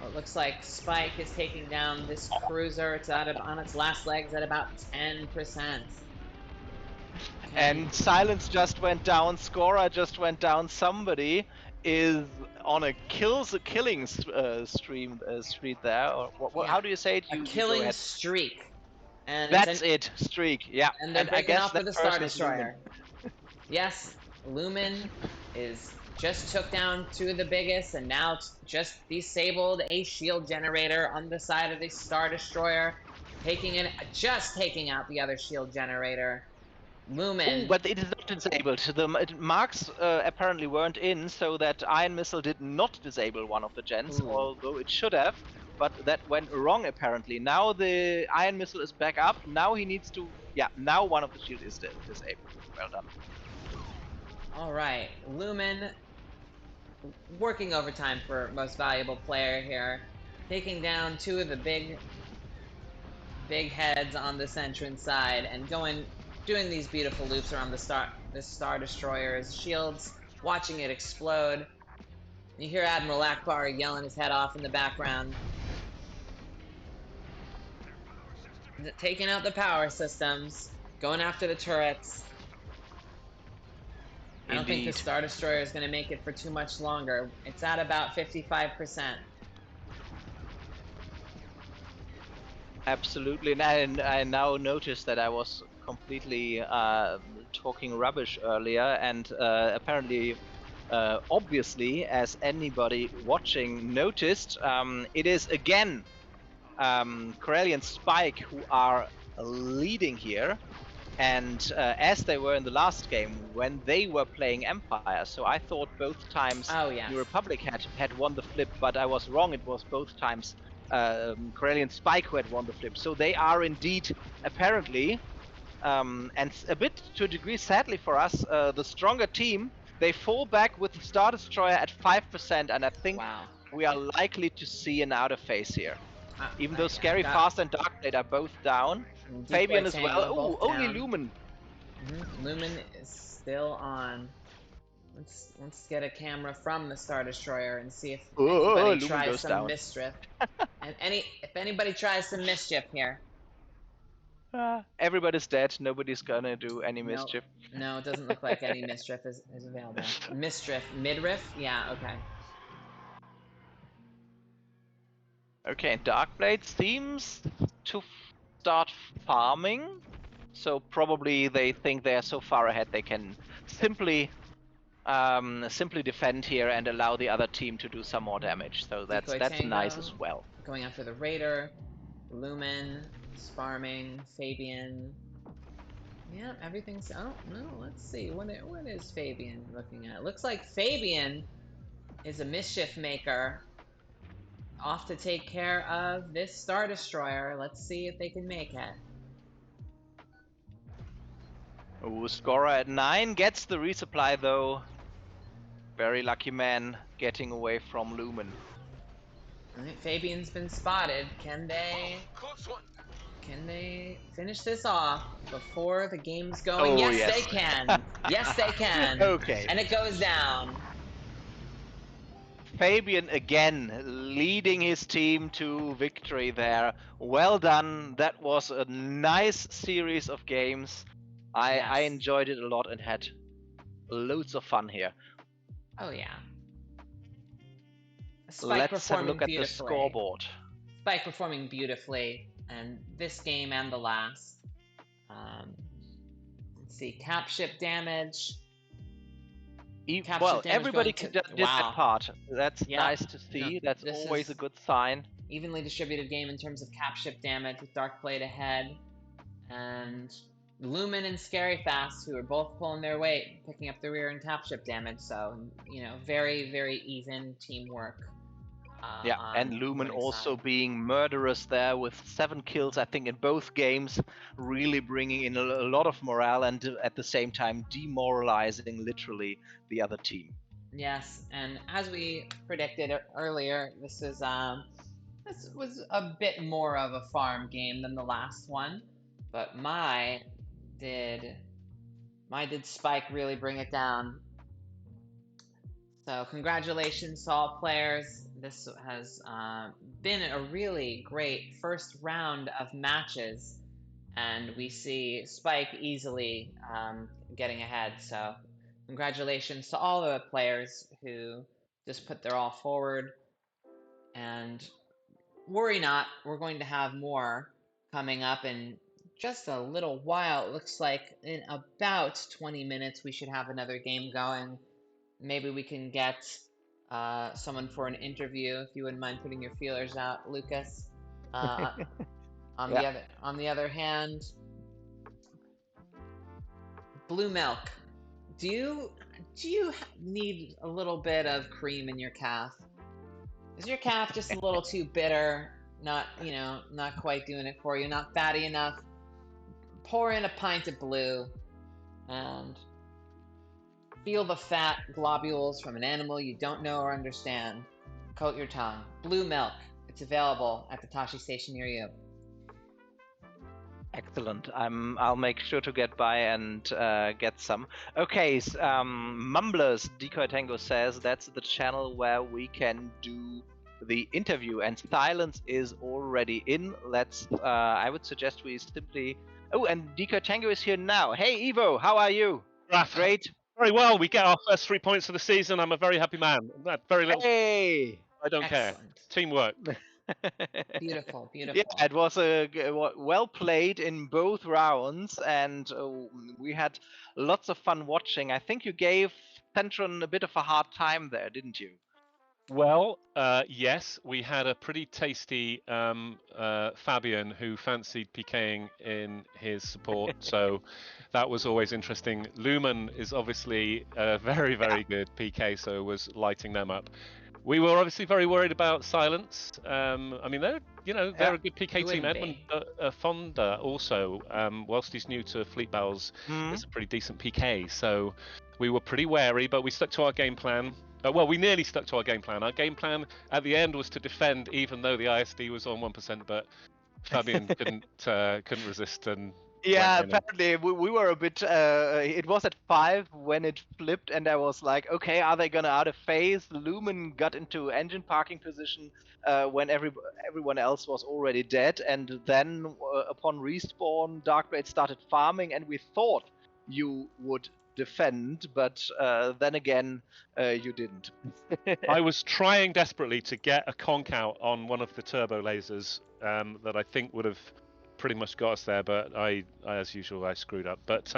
Well, it looks like Spike is taking down this cruiser. It's on its last legs at about 10%. And Okay. Silence just went down, Scorer just went down, somebody is on a killing street there. Or Yeah. how do you say it? A You go killing ahead. streak. And That's it, streak. Yeah, and they're and I breaking guess off for that the Star person is Lumen. Destroyer. Yes, Lumen is just took down two of the biggest and now just disabled a shield generator on the side of the Star Destroyer, just taking out the other shield generator. Oh, Lumen. but it is not disabled. The marks apparently weren't in, so that Iron Missile did not disable one of the gens, Ooh. although it should have. But that went wrong apparently. Now the Iron Missile is back up. Now he needs to. Yeah, now one of the shield is disabled. Well done. All right, Lumen working overtime for most valuable player here, taking down two of the big heads on this entrance side and doing these beautiful loops around the Star Destroyer's shields, watching it explode. You hear Admiral Akbar yelling his head off in the background. Taking out the power systems, going after the turrets. I don't think the Indeed. Star Destroyer is going to make it for too much longer. It's at about 55%. Absolutely, and I now noticed that I was completely talking rubbish earlier, and apparently, obviously, as anybody watching noticed, it is again Corelli and Spike who are leading here, and as they were in the last game when they were playing Empire. So I thought both times Oh, yes. New Republic had won the flip, but I was wrong. It was both times Corelli and Spike who had won the flip. So they are indeed apparently, and a bit to a degree, sadly for us, the stronger team. They fall back with the Star Destroyer at 5%, and I think Wow. we are likely to see an out of phase here. Even though Yeah, Scary got Fast and Darkblade are both down, Decoy Fabian as well. Tango Oh, both only down. Lumen. Lumen is still on. Let's get a camera from the Star Destroyer and see if Oh, anybody Lumen tries goes some down. mischief. And if anybody tries some mischief here. Everybody's dead. Nobody's gonna do any No, mischief. no, it doesn't look like any mischief is available. Mischief, midriff? Yeah, okay. Okay, Darkblade seems to start farming. So probably they think they are so far ahead they can simply defend here and allow the other team to do some more damage. So Decoy that's nice Tango as well. going after the Raider. Lumen, Sparming, Fabian. Yeah, everything's. Oh no, let's see. What is Fabian looking at? Looks like Fabian is a mischief maker, off to take care of this Star Destroyer. Let's see if they can make it. Ooh, Scorer at 9 gets the resupply though. Very lucky man getting away from Lumen. All right, Fabian's been spotted. Can they? Can they finish this off before the game's going? Oh, Yes, yes. they can. Yes, they can. Okay. And it goes down. Fabian again leading his team to victory there. Well done. That was a nice series of games. I Yes. enjoyed it a lot and had loads of fun here. Oh yeah. Spike Let's have a performing look at the beautifully. scoreboard. Spike performing beautifully, and this game and the last. Let's see, cap ship damage. Capture Well, damage everybody going to did that wow. part. That's Yep. nice to No, see. That's this always a is good sign. evenly distributed game in terms of cap ship damage with Dark Blade ahead, and Lumen and Scary Fast, who are both pulling their weight, picking up the rear and cap ship damage. So very very even teamwork Yeah, and on Lumen winning also side. being murderous there with 7 kills, I think, in both games, really bringing in a lot of morale and at the same time demoralizing literally the other team. Yes, and as we predicted earlier, this was a bit more of a farm game than the last one, but did did Spike really bring it down? So congratulations to all players. This has been a really great first round of matches, and we see Spike easily getting ahead. So congratulations to all the players who just put their all forward. And worry not, we're going to have more coming up in just a little while. It looks like in about 20 minutes we should have another game going. Maybe we can get someone for an interview if you wouldn't mind putting your feelers out, Lucas. Uh, Yeah. on the other hand, blue milk. Do you need a little bit of cream in your calf? Is your calf just a little too bitter? Not not quite doing it for you. Not fatty enough. Pour in a pint of blue and feel the fat globules from an animal you don't know or understand. Coat your tongue. Blue milk. It's available at the Tashi station near you. Excellent. I'll make sure to get by and get some. Okay, Mumblers Decoy Tango says that's the channel where we can do the interview, and Silence is already in. Let's. I would suggest we simply. Oh, and Decoy Tango is here now. Hey, Evo, how are you? Raph, Great. very well. We get our first 3 points of the season. I'm a very happy man. That very little. Hey. I don't care. Excellent. Teamwork. Beautiful, Yeah, beautiful. it was well played in both rounds, and we had lots of fun watching. I think you gave Centron a bit of a hard time there, didn't you? Well, yes, we had a pretty tasty Fabian who fancied PKing in his support, so that was always interesting. Lumen is obviously a very, very good PK, so was lighting them up. We were obviously very worried about Silence. I mean, they're a good PK Who team. wouldn't Edmund be? Fonda also, whilst he's new to Fleet Bells, Hmm? is a pretty decent PK. So we were pretty wary, but we stuck to our game plan. Well, we nearly stuck to our game plan. Our game plan at the end was to defend, even though the ISD was on 1%. But Fabian couldn't resist and Yeah, went in. apparently we were a bit. It was at 5 when it flipped, and I was like, okay, are they gonna out of phase? Lumen got into engine parking position when everyone else was already dead, and then upon respawn, Darkblade started farming, and we thought you would defend, but then again, you didn't. I was trying desperately to get a conk out on one of the turbo lasers that I think would have pretty much got us there, but I as usual, I screwed up. But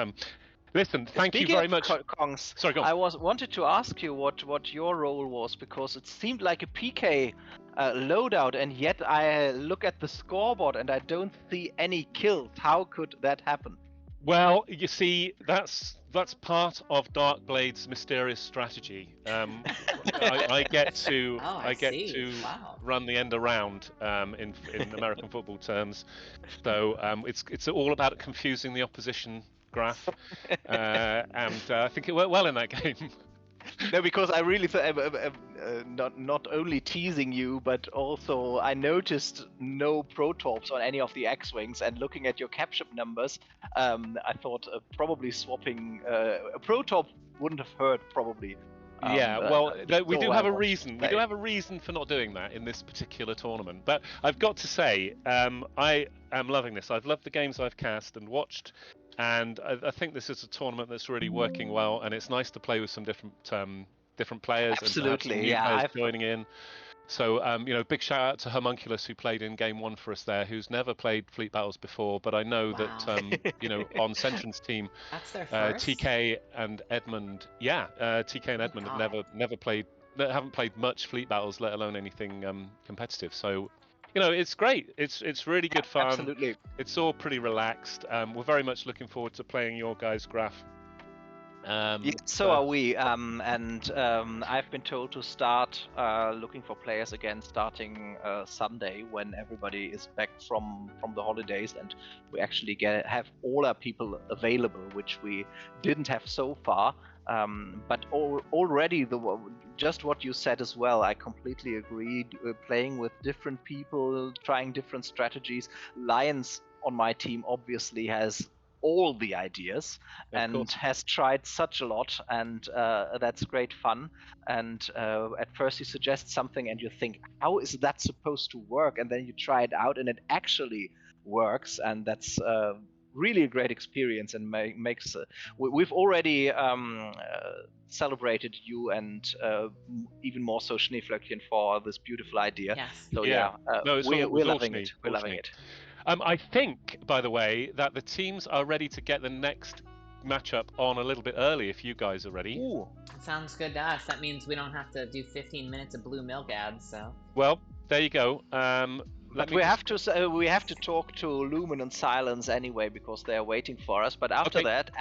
listen, thank you Speaking very of much. Kongs, Sorry, go on. I wanted to ask you what your role was, because it seemed like a PK loadout, and yet I look at the scoreboard and I don't see any kills. How could that happen? Well, you see, that's part of Darkblade's mysterious strategy. I get to Oh, I I get see. to Wow. run the end around in American football terms. So it's all about confusing the opposition graph, and I think it worked well in that game. No, because I really not only teasing you, but also I noticed no protorps on any of the X-wings, and looking at your capship numbers, I thought probably swapping a protorp wouldn't have hurt probably. Yeah, well, we do so I have a wanted to reason. We play. do have a reason for not doing that in this particular tournament. But I've got to say, I am loving this. I've loved the games I've cast and watched, and I think this is a tournament that's really working well. And it's nice to play with some different players and to have some Absolutely, new yeah. players I've joining in. So, big shout out to Homunculus who played in game 1 for us there, who's never played Fleet Battles before, but I know Wow. that, on Sentry's team, That's their first? TK and Edmund, TK and Edmund have never played, haven't played much Fleet Battles, let alone anything competitive. So, it's great. It's really good fun. Absolutely. It's all pretty relaxed. We're very much looking forward to playing your guys' graph. So are we, and I've been told to start looking for players again starting Sunday when everybody is back from the holidays and we actually have all our people available, which we didn't have so far. But already just what you said as well, I completely agree. Playing with different people, trying different strategies. Lions on my team obviously has all the ideas and has tried such a lot, and that's great fun. And at first you suggest something and you think, how is that supposed to work? And then you try it out and it actually works, and that's really a great experience and makes we've already celebrated you and even more so Schneeflöckchen for this beautiful idea. Yes. So we're loving it. We're loving it. I think, by the way, that the teams are ready to get the next matchup on a little bit early if you guys are ready. Ooh. Sounds good to us. That means we don't have to do 15 minutes of blue milk ads, so. Well, there you go. But we have to talk to Lumen and Silence anyway because they're waiting for us. But after that,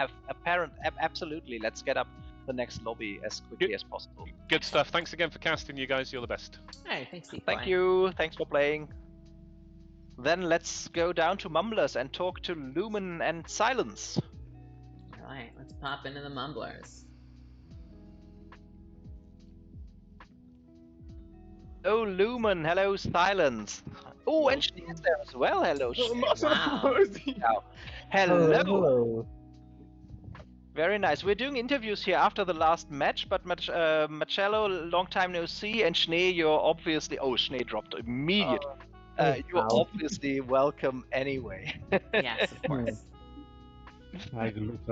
absolutely, let's get up the next lobby as quickly as possible. Good stuff. Thanks again for casting, you guys. You're the best. Hey, thanks, Steve. Thank you. Thanks for playing. Then let's go down to Mumblers and talk to Lumen and Silence. Alright, let's pop into the Mumblers. Oh, Lumen. Hello, Silence. Oh, and she is there as well. Hello, Wow. Hello. Very nice. We're doing interviews here after the last match, but Marcello, long time no see, and Schnee, you're obviously... Oh, Schnee dropped immediately. You're obviously welcome anyway. Yes, of course.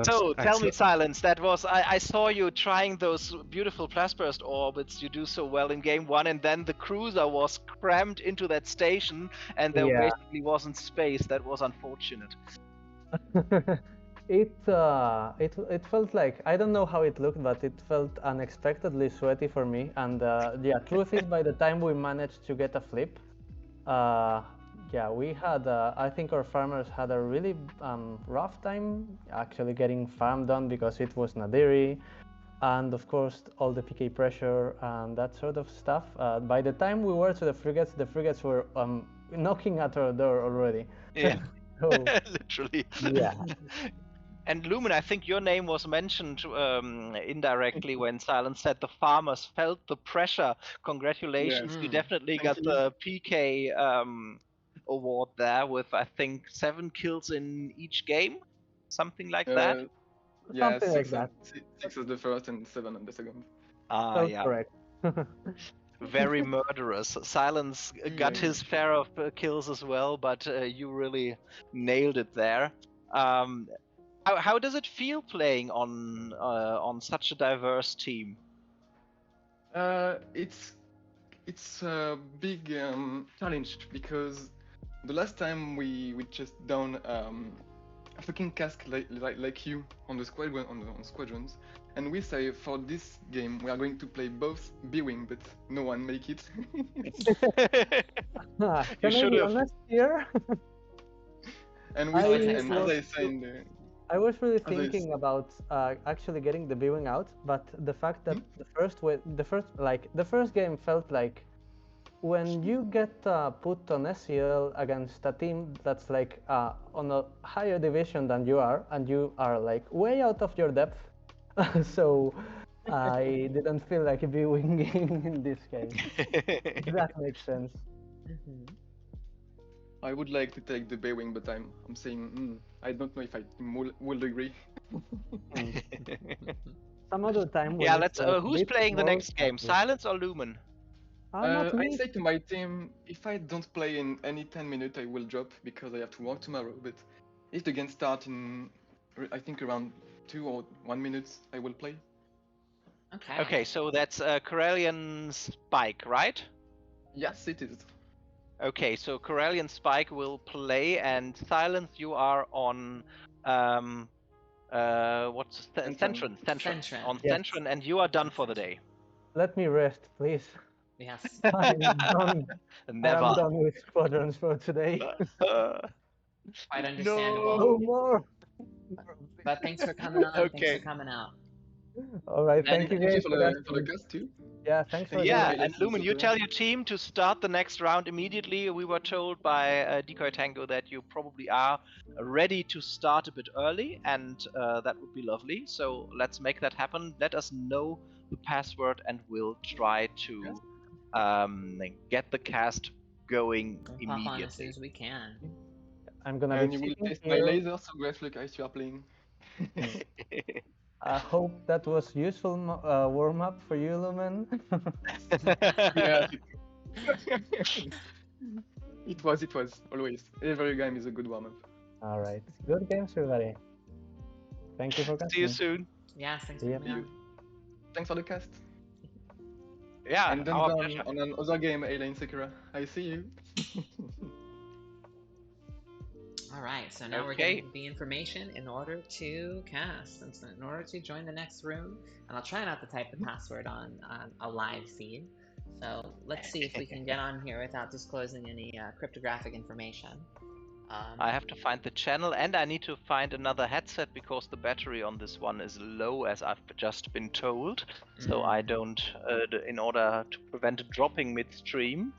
So, tell me, Silence, that was... I saw you trying those beautiful Plasburst orbits you do so well in Game 1, and then the cruiser was crammed into that station, and there basically wasn't space. That was unfortunate. It felt like, I don't know how it looked, but it felt unexpectedly sweaty for me. And truth is, by the time we managed to get a flip, we had, I think our farmers had a really rough time actually getting farm done because it was Nadiri, and of course all the PK pressure and that sort of stuff. By the time we were to the frigates were knocking at our door already. Yeah, so, literally. Yeah. And Lumen, I think your name was mentioned indirectly when Silence said the farmers felt the pressure. Congratulations, you definitely got the PK award there with, I think, 7 kills in each game? Something like that? Yeah, Something like that. 6 on the first and 7 on the second. Yeah. Correct. Very murderous. Silence got his share of kills as well, but you really nailed it there. How does it feel playing on such a diverse team? It's a big challenge because the last time we just down a fucking cask like you on the squadron on squadrons, and we say for this game we are going to play both B-wing, but no one make it. Can I be honest here? And as I said. I was really thinking about actually getting the B-wing out, but the fact that the first game felt like when you get put on SCL against a team that's like on a higher division than you are, and you are like way out of your depth. So I didn't feel like B-winging in this game. If that makes sense. I would like to take the B-wing, but I'm saying I don't know if I will agree. Some other time. Yeah, let's. Who's playing the next game? Silence or Lumen? I say to my team, if I don't play in any 10 minutes, I will drop because I have to work tomorrow. But if the game starts in, I think around 2 or 1 minute, I will play. Okay. Okay, so that's Corellian Spike, right? Yes, it is. Okay, so Corellian Spike will play, and Silence, you are on what's Centron. Centron. on Yes. Centron, and you are done for the day. Let me rest, please. Yes. I am done. I am Never. done with squadrons for today. Quite No. understandable. No more. But thanks for coming on. Thanks Okay. for coming out. All right. Thank you Thank you guys for for the that. cast too. Yeah. Thanks for Thank you, the. Yeah, Alex and Lumen, you Super. tell your team to start the next round immediately. We were told by Decoy Tango that you probably are ready to start a bit early, and that would be lovely. So let's make that happen. Let us know the password, and we'll try to get the cast going We'll pop on as soon immediately. as we can. I'm gonna And be you will sitting test my here. laser, so great luck as you are playing. I hope that was useful warm up for you, Lumen. Yeah. It was always. Every game is a good warm up. All right. Good games, everybody. Thank you for See you casting. soon. Yes, thanks See for ya. coming on. Thanks for the cast. Yeah, And then our on pleasure. another game, Alien Sakura. I see you. All right, so now we're Okay. getting the information in order to cast, and so in order to join the next room. And I'll try not to type the password on a live feed. So let's see if we can get on here without disclosing any cryptographic information. I have to find the channel, and I need to find another headset because the battery on this one is low, as I've just been told. So I don't, in order to prevent it dropping midstream,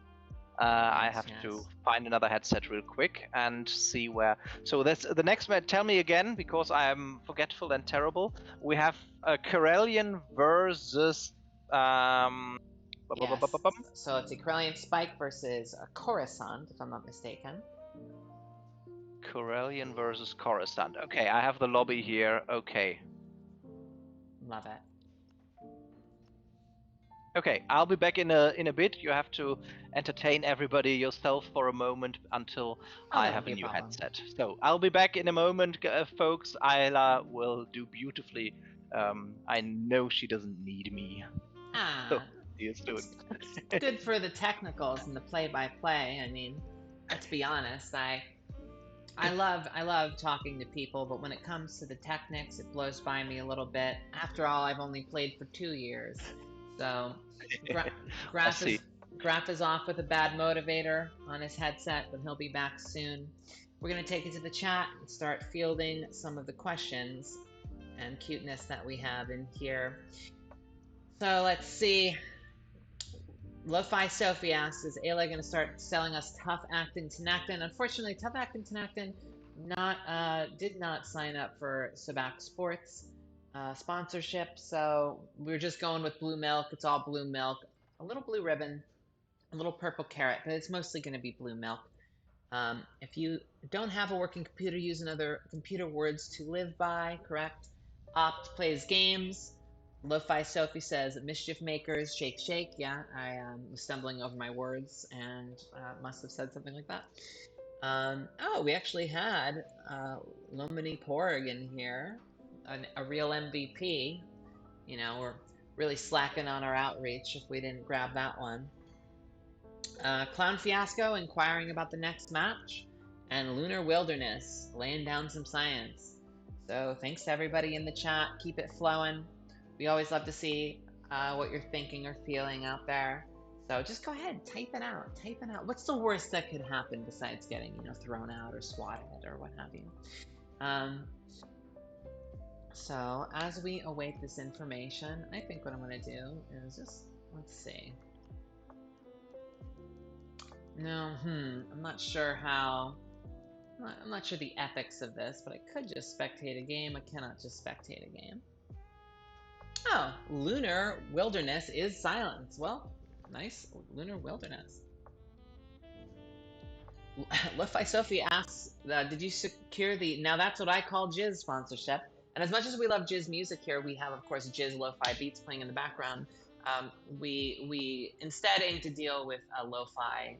I have to find another headset real quick and see where. So that's the next one. Tell me again, because I am forgetful and terrible. We have Corellian versus. Yes. So it's a Corellian Spike versus a Coruscant, if I'm not mistaken. Corellian versus Coruscant. Okay, I have the lobby here. Okay. Love it. Okay, I'll be back in a bit. You have to entertain everybody yourself for a moment until I have a new headset. So I'll be back in a moment, folks. Ayla will do beautifully. I know she doesn't need me. So, see you soon. It's good for the technicals and the play-by-play. I mean, let's be honest. I love talking to people, but when it comes to the techniques, it blows by me a little bit. After all, I've only played for 2 years. So Graf is off with a bad motivator on his headset, but he'll be back soon. We're going to take it to the chat and start fielding some of the questions and cuteness that we have in here. So let's see. Lo-Fi Sophie asks, is Ayla going to start selling us Tough Actin' Tenactin? Unfortunately, Tough Actin' Tenactin did not sign up for Sabacc Sports sponsorship, so we're just going with blue milk. It's all blue milk, a little blue ribbon, a little purple carrot, but it's mostly going to be blue milk. If you don't have a working computer, use another computer words to live by, correct? Opt plays games. Lo-Fi Sophie says, mischief makers, shake, shake. Yeah, I was stumbling over my words and must have said something like that. Oh, we actually had Lomini Porg in here, a real MVP. You know, we're really slacking on our outreach if we didn't grab that one. Clown Fiasco inquiring about the next match, and Lunar Wilderness laying down some science. So thanks to everybody in the chat. Keep it flowing. We always love to see what you're thinking or feeling out there. So just go ahead, type it out. What's the worst that could happen besides getting, thrown out or swatted or what have you? So as we await this information, I think what I'm going to do is just, let's see. No, I'm not sure how. I'm not sure the ethics of this, but I could just spectate a game. I cannot just spectate a game. Oh, Lunar Wilderness is silence. Well, nice. Lunar Wilderness. Lo-Fi Sophie asks, did you secure the Now That's What I Call Jizz sponsorship? And as much as we love Jizz music here, we have, of course, Jizz Lo-Fi beats playing in the background. We instead aim to deal with Lo-Fi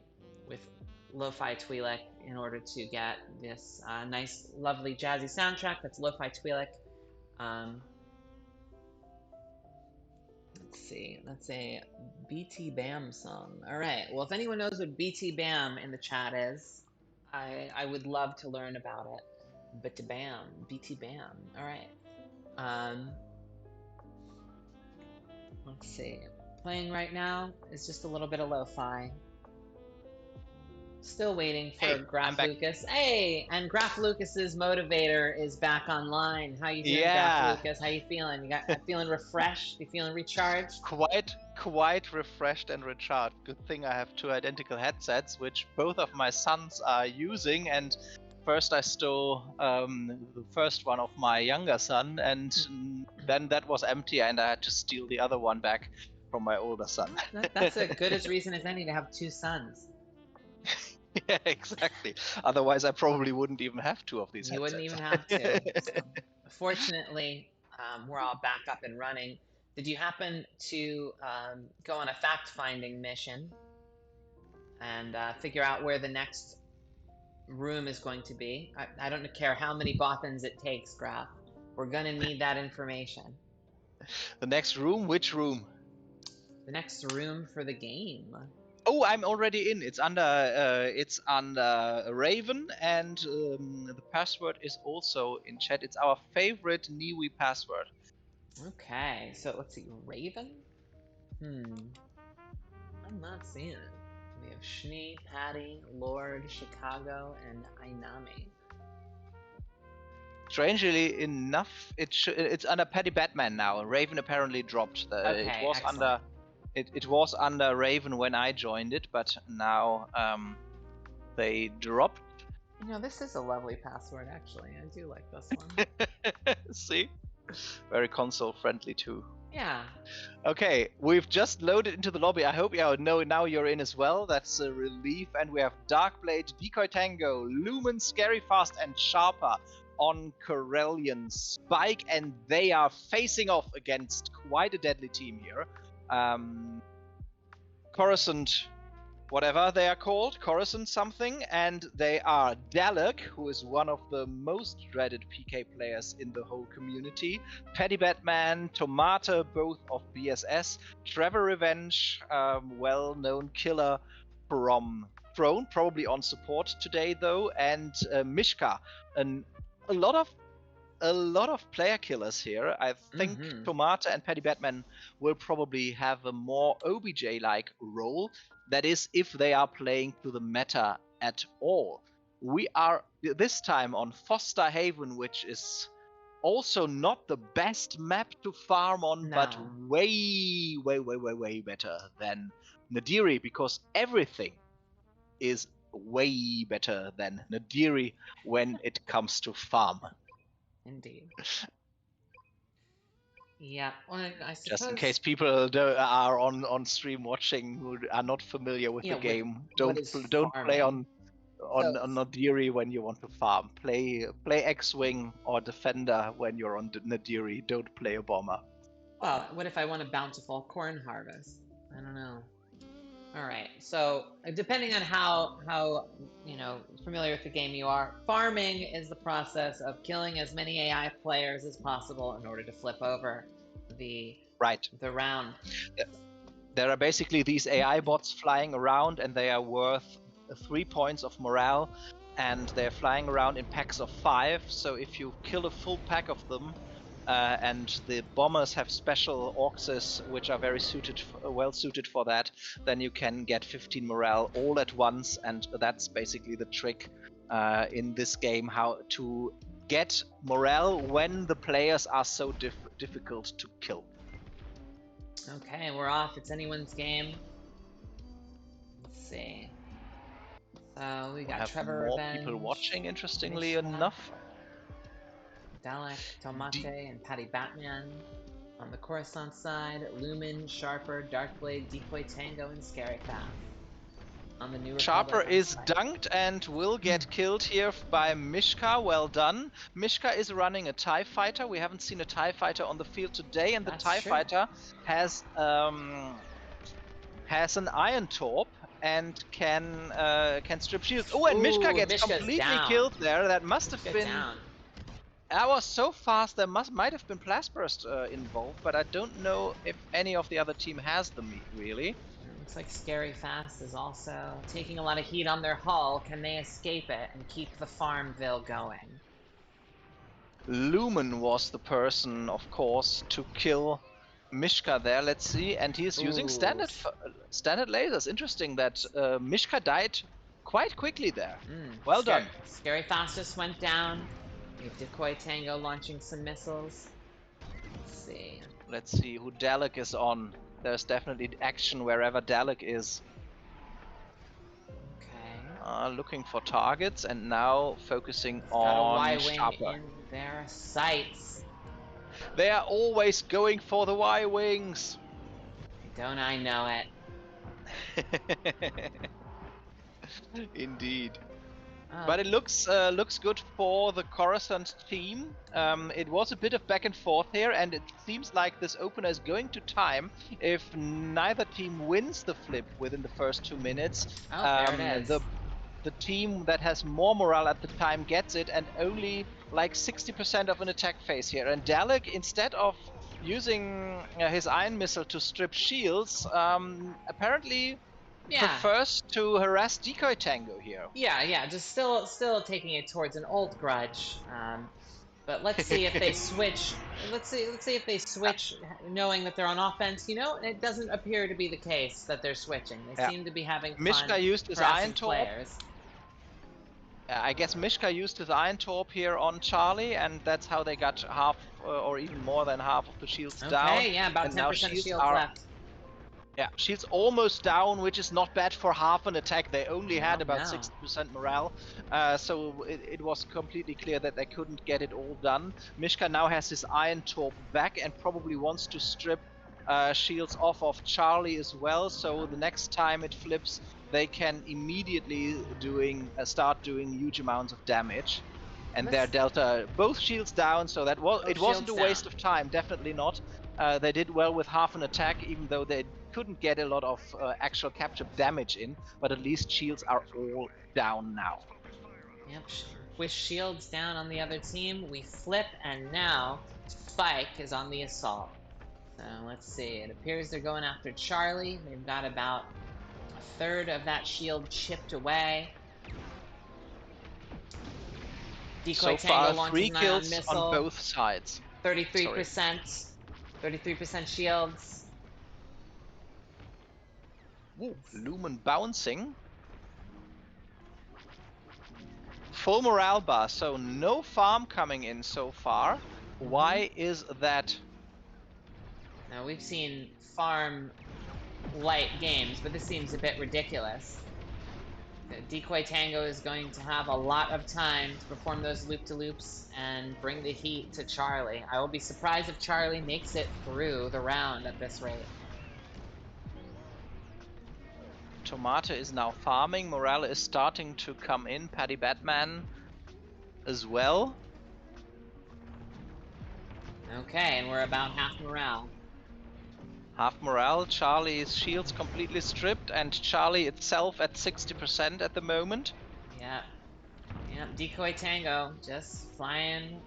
Twi'lek in order to get this nice, lovely, jazzy soundtrack. That's Lo-Fi Twi'lek. Let's see. That's a BT Bam song. All right. Well, if anyone knows what BT Bam in the chat is, I would love to learn about it. BT Bam, BT Bam. All right. Let's see. Playing right now is just a little bit of lo-fi. Still waiting for Hey, Graph I'm back. Lucas. Hey, and Graph Lucas's motivator is back online. How you doing, Yeah. Graph Lucas? How you feeling? You feeling refreshed? You feeling recharged? Quite refreshed and recharged. Good thing I have two identical headsets, which both of my sons are using. And first I stole the first one of my younger son, and then that was empty, and I had to steal the other one back from my older son. That's as good as reason as any to have two sons. Yeah, exactly. Otherwise, I probably wouldn't even have two of these You headsets. wouldn't even have to. So, fortunately, we're all back up and running. Did you happen to go on a fact-finding mission and figure out where the next room is going to be? I don't care how many boffins it takes, Graph. We're gonna need that information. The next room? Which room? The next room for the game. Oh, I'm already in. It's under Raven, and the password is also in chat. It's our favorite Niwi password. Okay, so let's see, Raven? I'm not seeing it. We have Schnee, Patty, Lord, Chicago, and Ainami. Strangely enough, it's under Paddy Batman now. Raven apparently dropped. Okay, it was excellent. under it was under Raven when I joined it, but now they dropped. You know, this is a lovely password, actually. I do like this one. See? Very console friendly too. Yeah. Okay, we've just loaded into the lobby. I hope now you're in as well. That's a relief. And we have Darkblade, Decoy Tango, Lumen, Scary Fast, and Sharper on Corellian Spike, and they are facing off against quite a deadly team here. Coruscant, whatever they are called, Coruscant something, and they are Dalek, who is one of the most dreaded PK players in the whole community, Paddy Batman, Tomata, both of BSS, Trevor Revenge, well-known killer from Throne, probably on support today though, and Mishka, a lot of player killers here. I think Tomata and Paddy Batman will probably have a more OBJ-like role. That is, if they are playing to the meta at all. We are this time on Foster Haven, which is also not the best map to farm on, but way better than Nadiri, because everything is way better than Nadiri when it comes to farm. Indeed. Yeah, well, I suppose... Just in case people are on stream watching who are not familiar with the game, don't play on Nadiri when you want to farm. Play X-Wing or Defender when you're on Nadiri. Don't play a bomber. Well, what if I want a bountiful corn harvest? I don't know. All right, so depending on how familiar with the game you are, farming is the process of killing as many AI players as possible in order to flip over the round. There are basically these AI bots flying around, and they are worth 3 points of morale, and they're flying around in packs of 5. So if you kill a full pack of them, and the bombers have special auxes which are very well suited for that, then you can get 15 morale all at once, and that's basically the trick in this game, how to get morale when the players are so difficult to kill. Okay, we're off. It's anyone's game. Let's see. So we got Trevor more Revenge, people watching, interestingly Mishka, enough. Dalek, Tomate, and Paddy Batman. On the Coruscant side, Lumen, Sharper, Darkblade, Decoy Tango, and Scary Fast. On the New Republic Sharper is dunked and will get killed here by Mishka. Well done. Mishka is running a TIE fighter. We haven't seen a TIE fighter on the field today, and the TIE fighter has an iron torp and can strip shields. Oh, and Mishka gets completely killed there. That must have been That was so fast. There might have been Blast Burst involved, but I don't know if any of the other team has them really. It looks like Scary Fast is also taking a lot of heat on their hull. Can they escape it and keep the Farmville going? Lumen was the person, of course, to kill Mishka there. Let's see, and he's using standard lasers. Interesting that Mishka died quite quickly there. Well done. Scary Fastest went down. We have Decoy Tango launching some missiles. Let's see who Dalek is on. There's definitely action wherever Dalek is. Okay. Looking for targets and now focusing Got a on Y-wing Sharper. in their sights. They are always going for the Y-wings. Don't I know it? Indeed. Oh. But it looks good for the Coruscant team. It was a bit of back and forth here, and it seems like this opener is going to time if neither team wins the flip within the first 2 minutes. There it is. The team that has more morale at the time gets it, and only like 60% of an attack phase here. And Dalek, instead of using his ion missile to strip shields, apparently prefers to harass Decoy Tango here. Yeah, just still taking it towards an old grudge. But let's see if they switch. Let's see if they switch, knowing that they're on offense. You know, it doesn't appear to be the case that they're switching. They seem to be having fun. Mishka used his Iron Torp. Players. I guess Mishka used his Iron Torp here on Charlie, and that's how they got half or even more than half of the shields down. Okay, yeah, about 10% shields left. Yeah, shields almost down, which is not bad for half an attack. They only had about 60% morale, so it was completely clear that they couldn't get it all done. Mishka now has his Iron Torp back and probably wants to strip shields off of Charlie as well, so the next time it flips, they can immediately start doing huge amounts of damage. And their Delta, both shields down, so that it wasn't a waste of time, definitely not. They did well with half an attack, even though they couldn't get a lot of actual capture damage in, but at least shields are all down now. Yep, with shields down on the other team, we flip, and now Spike is on the assault. So let's see, it appears they're going after Charlie. They've got about a third of that shield chipped away. Decoy Tango launches 3 an ion kills missile. on both sides. 33%. 33% shields. Ooh, Lumen bouncing. Full morale bar, so no farm coming in so far. Why is that? Now, we've seen farm light games, but this seems a bit ridiculous. Decoy Tango is going to have a lot of time to perform those loop-to-loops and bring the heat to Charlie. I will be surprised if Charlie makes it through the round at this rate. Tomato is now farming. Morale is starting to come in. Paddy Batman as well. Okay, and we're about half morale. Half morale. Charlie's shields completely stripped, and Charlie itself at 60% at the moment. Yeah. Decoy Tango just flying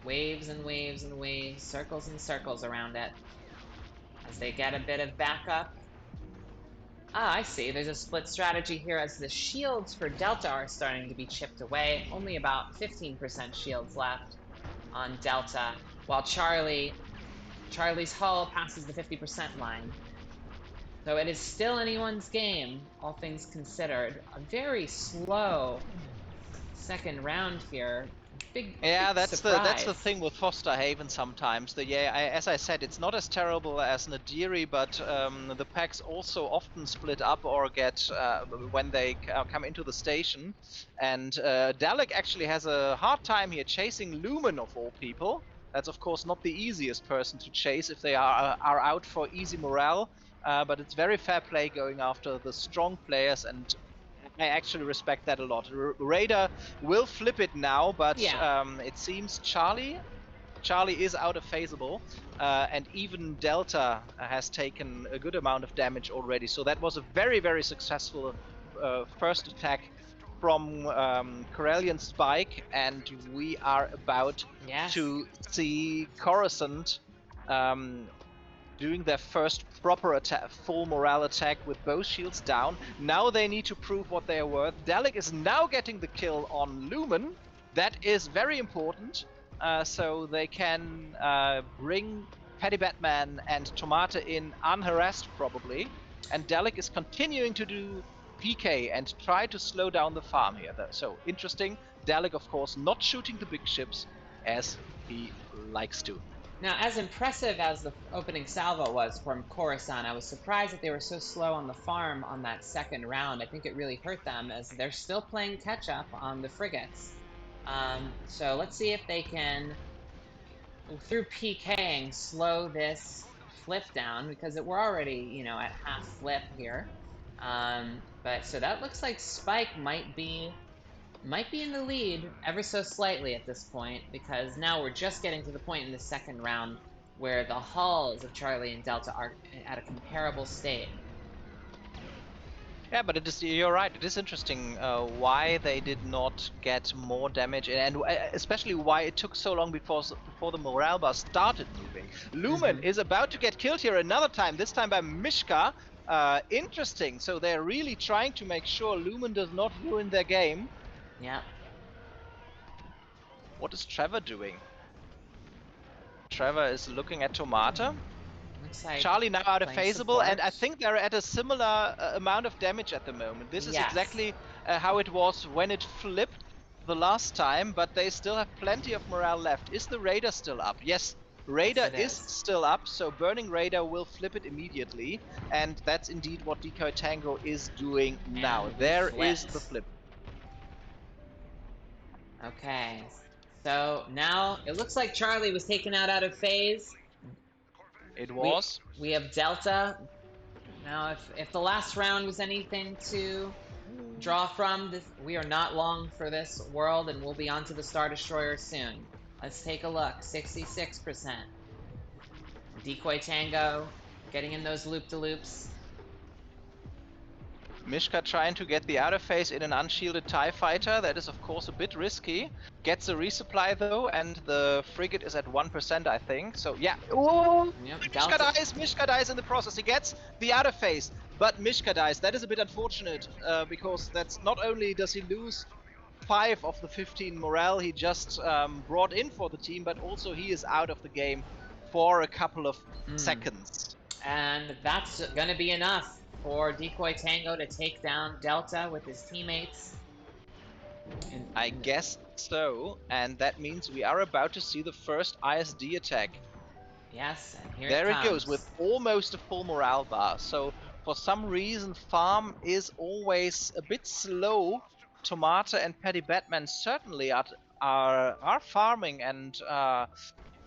waves and waves and waves, circles and circles around it as they get a bit of backup. I see. There's a split strategy here as the shields for Delta are starting to be chipped away. Only about 15% shields left on Delta, while Charlie's hull passes the 50% line. So it is still anyone's game, all things considered. A very slow second round here. That's the thing with Foster Haven sometimes. As I said, it's not as terrible as Nadiri, but the packs also often split up or get when they come into the station. And Dalek actually has a hard time here chasing Lumen of all people. That's of course not the easiest person to chase if they are out for easy morale, but it's very fair play going after the strong players, and I actually respect that a lot. Raider will flip it now, but it seems Charlie is out of phaseable, and even Delta has taken a good amount of damage already. So that was a very, very successful first attack from Corellian Spike, and we are about Yes. to see Coruscant doing their first proper attack, full morale attack with both shields down. Now they need to prove what they are worth. Dalek is now getting the kill on Lumen. That is very important, so they can bring Paddy Batman and Tomata in unharassed probably. And Dalek is continuing to do PK and try to slow down the farm here. So interesting. Dalek, of course, not shooting the big ships as he likes to. Now, as impressive as the opening salvo was from Coruscant, I was surprised that they were so slow on the farm on that second round. I think it really hurt them as they're still playing catch-up on the frigates. So let's see if they can, through PKing, slow this flip down, because we're already, you know, at half flip here. But so that looks like Spike might be in the lead ever so slightly at this point, because now we're just getting to the point in the second round where the hulls of Charlie and Delta are at a comparable state. Yeah, but you're right, it is interesting why they did not get more damage, and especially why it took so long before the morale bar started moving. Lumen is about to get killed here another time, this time by Mishka. Interesting, so they're really trying to make sure Lumen does not ruin their game. Yeah. What is Trevor doing? Trevor is looking at Tomata. Looks like Charlie now out of playing phaseable, and support. I think they're at a similar amount of damage at the moment. This is exactly how it was when it flipped the last time, but they still have plenty of morale left. Is the Raider still up? Yes, Raider is still up, so Burning Raider will flip it immediately, and that's indeed what Decoy Tango is doing now. There is the flip. Okay, so now it looks like Charlie was taken out of phase. It was. We have Delta. Now, if the last round was anything to draw from, we are not long for this world, and we'll be onto the Star Destroyer soon. Let's take a look. 66%. Decoy Tango getting in those loop-de-loops. Mishka trying to get the outer phase in an unshielded TIE fighter. That is, of course, a bit risky. Gets a resupply, though, and the frigate is at 1%, I think. So, yeah. Oh! Yep, Mishka dies in the process. He gets the outer phase, but Mishka dies. That is a bit unfortunate, because that's not only does he lose 5 of the 15 morale he just brought in for the team, but also he is out of the game for a couple of seconds. And that's gonna be enough for Decoy Tango to take down Delta with his teammates. I guess so, and that means we are about to see the first ISD attack. Yes, and here there it goes with almost a full morale bar. So for some reason, farm is always a bit slow. Tomata and Paddy Batman certainly are farming, and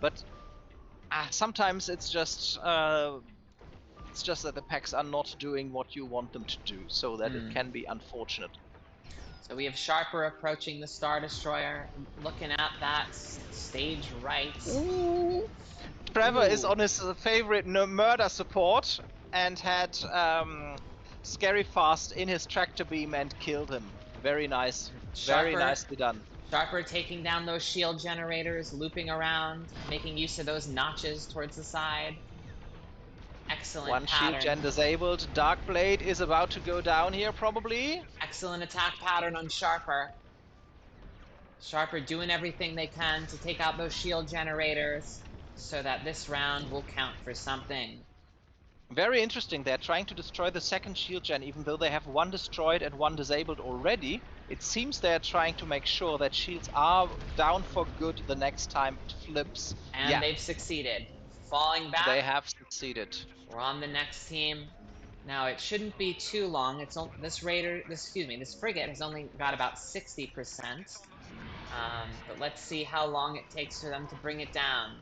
but sometimes it's just that the packs are not doing what you want them to do, so that it can be unfortunate. So we have Sharper approaching the Star Destroyer, looking at that stage right. Ooh. Trevor is on his favorite murder support and had Scary Fast in his tractor beam and killed him. Very nice. Very nicely done. Sharper taking down those shield generators, looping around, making use of those notches towards the side. Excellent One pattern. shield gen disabled. Darkblade is about to go down here, probably. Excellent attack pattern on Sharper. Sharper doing everything they can to take out those shield generators so that this round will count for something. Very interesting. They're trying to destroy the second shield gen, even though they have one destroyed and one disabled already. It seems they're trying to make sure that shields are down for good the next time it flips. And they've succeeded. Falling back. They have succeeded. We're on the next team. Now it shouldn't be too long. It's this frigate has only got about 60%. But let's see how long it takes for them to bring it down.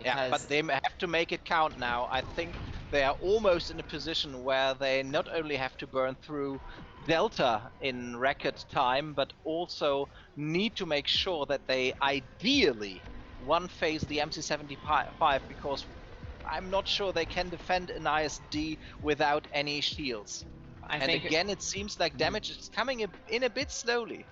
Yeah, but they have to make it count now. I think they are almost in a position where they not only have to burn through Delta in record time, but also need to make sure that they ideally one-phase the MC-75, because I'm not sure they can defend an ISD without any shields. I And think again, it seems like damage is coming in a bit slowly.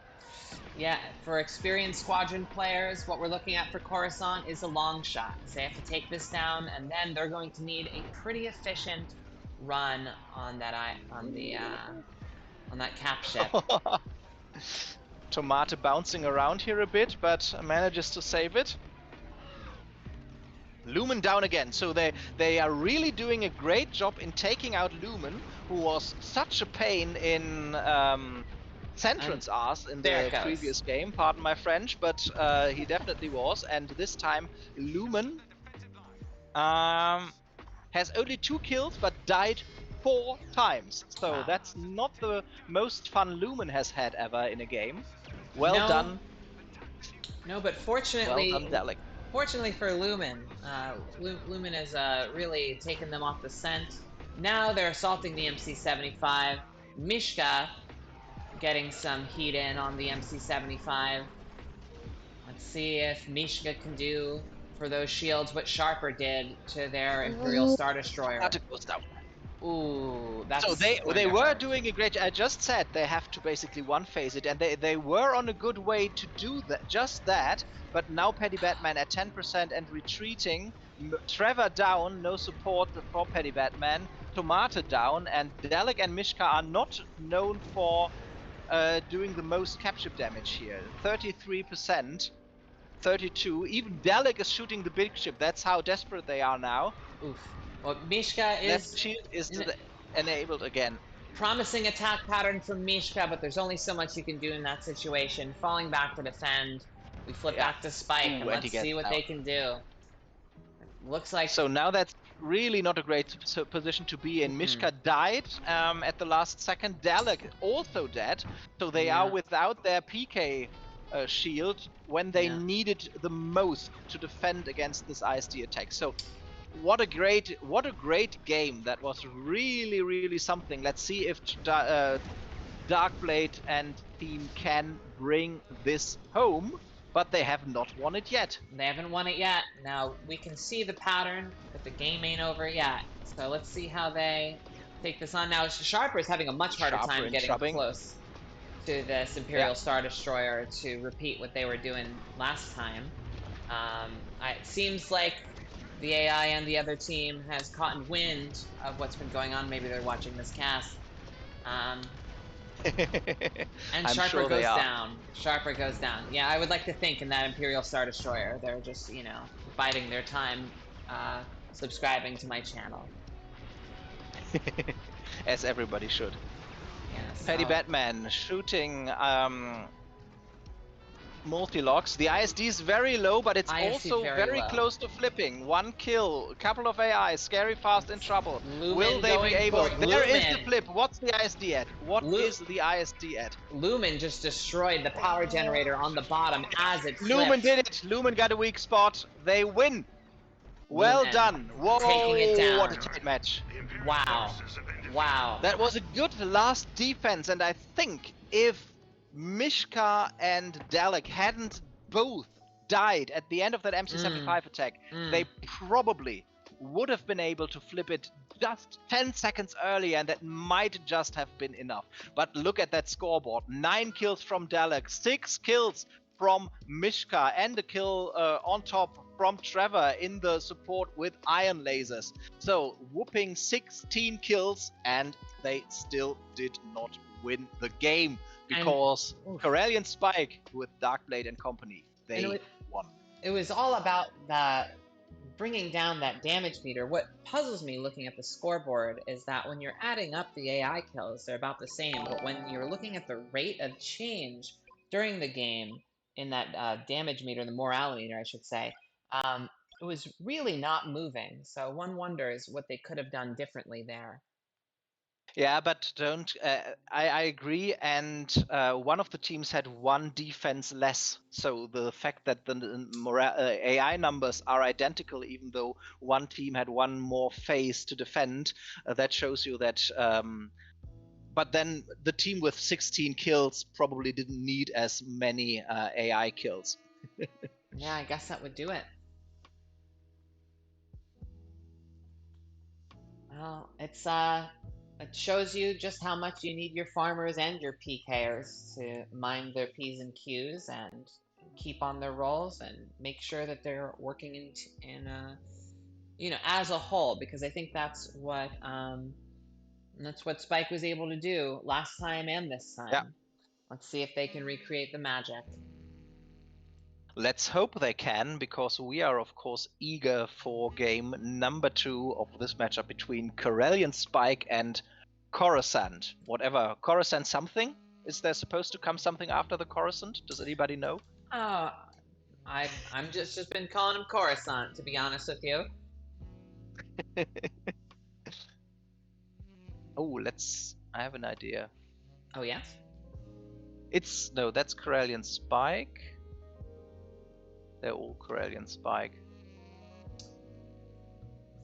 Yeah, for experienced squadron players, what we're looking at for Coruscant is a long shot. So they have to take this down, and then they're going to need a pretty efficient run on that on that cap ship. Tomato bouncing around here a bit, but manages to save it. Lumen down again. So they are really doing a great job in taking out Lumen, who was such a pain in Centron's ass in the previous game. Pardon my French, but he definitely was. And this time, Lumen has only 2 kills, but died 4 times. So that's not the most fun Lumen has had ever in a game. Well done. No, but fortunately, well done, Dalek. Fortunately for Lumen, Lumen has really taken them off the scent. Now they're assaulting the MC-75. Mishka getting some heat in on the MC-75. Let's see if Mishka can do for those shields what Sharper did to their Imperial Star Destroyer. Ooh, that's so they were doing a great. I just said they have to basically one phase it, and they were on a good way to do that, just that. But now Paddy Batman at 10% and retreating. Trevor down, no support for Paddy Batman. Tomato down, and Dalek and Mishka are not known for doing the most capture damage here. 33%, 32. Even Dalek is shooting the big ship. That's how desperate they are now. Oof. Well, Mishka Left shield is enabled again. Promising attack pattern from Mishka, but there's only so much you can do in that situation. Falling back to defend. We flip back to Spike, and let's see what they can do. Looks like... So now that's really not a great position to be in. Mishka died at the last second. Dalek also dead. So they are without their PK shield when they needed the most to defend against this ISD attack. So what a great game. That was really something. Let's see if Darkblade and team can bring this home, but they have not won it yet. They haven't won it yet. Now we can see the pattern, but the game ain't over yet. So let's see how they take this on. Now Sharper is having a much harder time getting close to this Imperial Star Destroyer to repeat what they were doing last time. It seems like the AI and the other team has caught wind of what's been going on. Maybe they're watching this cast. And Sharper goes down. Sharper goes down. Yeah, I would like to think in that Imperial Star Destroyer, they're just, biding their time, subscribing to my channel. As everybody should. Yes. Paddy Batman shooting multi-locks. The ISD is very low, but it's also very close to flipping. 1 kill, a couple of AI, scary fast in trouble. Lumen will they be able? There is Lumen. the flip. What's the ISD at? What is the ISD at? Lumen just destroyed the power generator on the bottom as it flipped. Lumen did it. Lumen got a weak spot. They win. Well done. Whoa, taking it down. What a tight match. Wow. That was a good last defense, and I think if Mishka and Dalek hadn't both died at the end of that MC-75 attack, they probably would have been able to flip it just 10 seconds earlier, and that might just have been enough. But look at that scoreboard. 9 kills from Dalek, 6 kills from Mishka, and a kill on top from Trevor in the support with iron lasers. So whooping 16 kills, and they still did not win the game because Corellian Spike with Darkblade and company, they won. It was all about bringing down that damage meter. What puzzles me looking at the scoreboard is that when you're adding up the AI kills, they're about the same, but when you're looking at the rate of change during the game in that damage meter, the morale meter, I should say, it was really not moving. So one wonders what they could have done differently there. Yeah, but I agree, and one of the teams had 1 defense less. So the fact that the AI numbers are identical, even though one team had 1 more phase to defend, that shows you that. But then the team with 16 kills probably didn't need as many AI kills. Yeah, I guess that would do it. Well, it's It shows you just how much you need your farmers and your PKers to mind their P's and Q's and keep on their roles and make sure that they're working as a whole, because I think that's what Spike was able to do last time and this time. Yeah. Let's see if they can recreate the magic. Let's hope they can, because we are, of course, eager for game number 2 of this matchup between Corellian Spike and Coruscant. Whatever. Coruscant something? Is there supposed to come something after the Coruscant? Does anybody know? I'm just been calling him Coruscant, to be honest with you. Oh, I have an idea. Oh, yes? No, that's Corellian Spike. They're all Corellian Spike.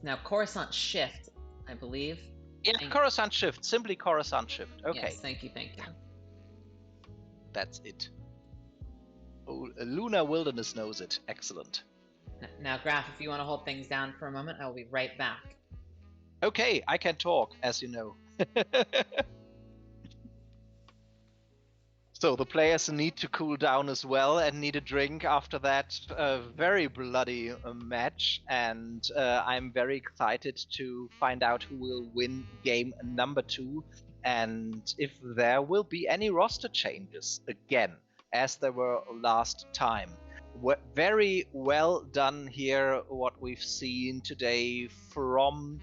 Now, Coruscant Shift, I believe. Yeah, Coruscant Shift. Simply Coruscant Shift. Okay. Yes, thank you. That's it. Oh, Lunar Wilderness knows it. Excellent. Now, Graf, if you want to hold things down for a moment, I'll be right back. Okay, I can talk, as you know. So the players need to cool down as well and need a drink after that very bloody match. And I'm very excited to find out who will win game number 2 and if there will be any roster changes again, as there were last time. Very well done here, what we've seen today from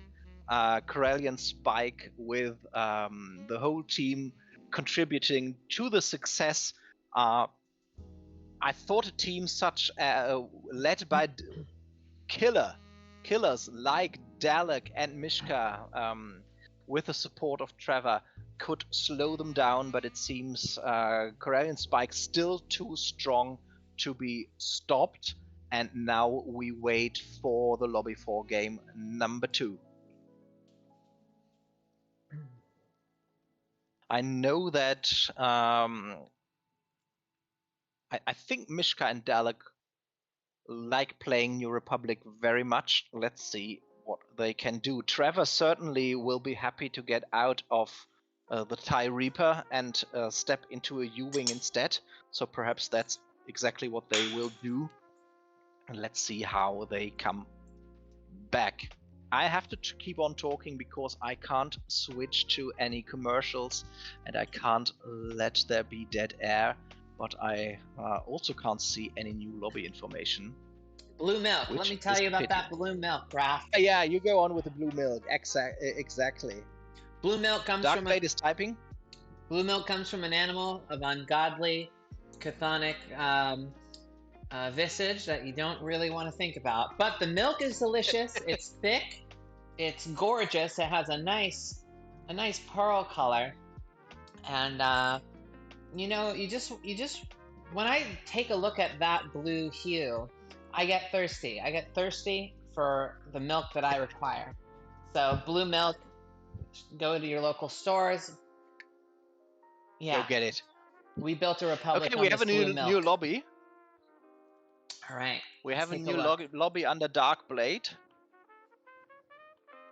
Corellian Spike, with the whole team contributing to the success. I thought a team such led by killers like Dalek and Mishka, with the support of Trevor, could slow them down, but it seems Corellian Spike still too strong to be stopped, and now we wait for the Lobby 4 game number 2. I know that I think Mishka and Dalek like playing New Republic very much. Let's see what they can do. Trevor certainly will be happy to get out of the TIE Reaper and step into a U-Wing instead. So perhaps that's exactly what they will do. And let's see how they come back. I have to keep on talking because I can't switch to any commercials and I can't let there be dead air, but I also can't see any new lobby information. Blue milk. Let me tell you about that blue milk, Graf. Yeah, you go on with the blue milk. Exactly. Blue milk comes from Darkblade is typing. Blue milk comes from an animal of ungodly, chthonic visage that you don't really want to think about. But the milk is delicious. It's thick. It's gorgeous. It has a nice pearl color, and you just when I take a look at that blue hue, I get thirsty. I get thirsty for the milk that I require. So blue milk. Go to your local stores. Yeah. Go get it. We built a republic. Okay, we have a new lobby. All right. We have a new lobby under Darkblade.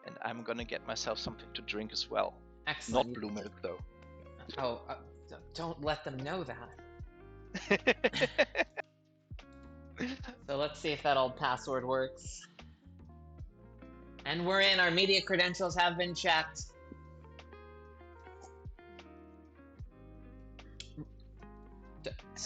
And I'm gonna get myself something to drink as well. Excellent. Not blue milk, though. Oh, don't let them know that. So let's see if that old password works. And we're in. Our media credentials have been checked.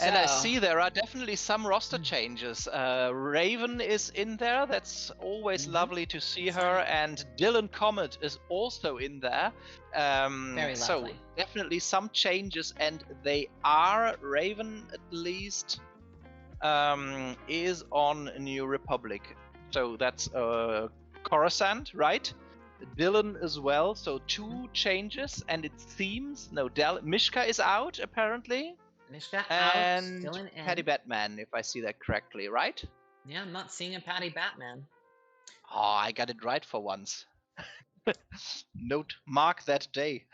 And I see there are definitely some roster changes. Raven is in there. That's always lovely to see her. And Dylan Comet is also in there. Very lovely. So definitely some changes, and they are, Raven at least, is on New Republic. So that's Coruscant, right? Dylan as well. So 2 changes, and it seems Mishka is out apparently. Mishka and out, Dylan in. Patty Batman, if I see that correctly, right? Yeah, I'm not seeing a Patty Batman. Oh, I got it right for once. Mark that day.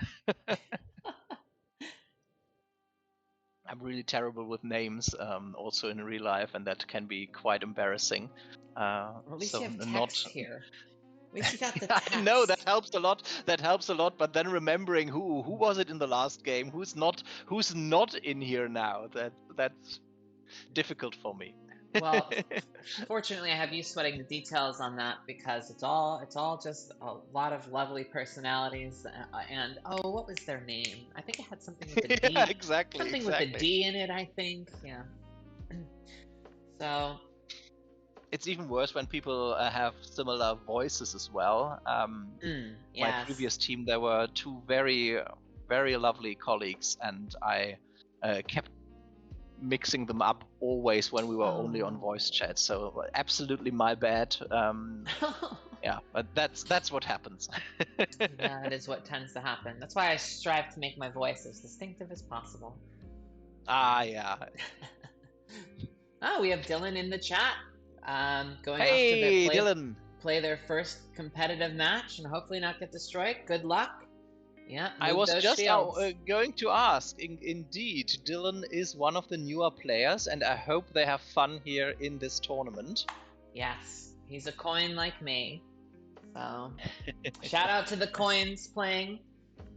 I'm really terrible with names, also in real life, and that can be quite embarrassing. Or at least you have text here. least you got the I text. know that helps a lot. That helps a lot. But then remembering who was it in the last game, who's not in here now. That's difficult for me. Well, fortunately, I have you sweating the details on that because it's all just a lot of lovely personalities. And oh, what was their name? I think it had something with a D. Yeah, exactly. Something with a D in it, I think. Yeah. So. It's even worse when people have similar voices as well. Yes. My previous team, there were two very, very lovely colleagues, and I kept mixing them up always when we were only on voice chat. So absolutely my bad. Yeah, but that's what happens. That is what tends to happen. That's why I strive to make my voice as distinctive as possible. Yeah. Oh, we have Dylan in the chat. Going hey, off to Dylan. Play their first competitive match and hopefully not get destroyed. Good luck. Yeah, I was just going to ask. Indeed, Dylan is one of the newer players, and I hope they have fun here in this tournament. Yes, he's a coin like me. So, shout out to the coins playing.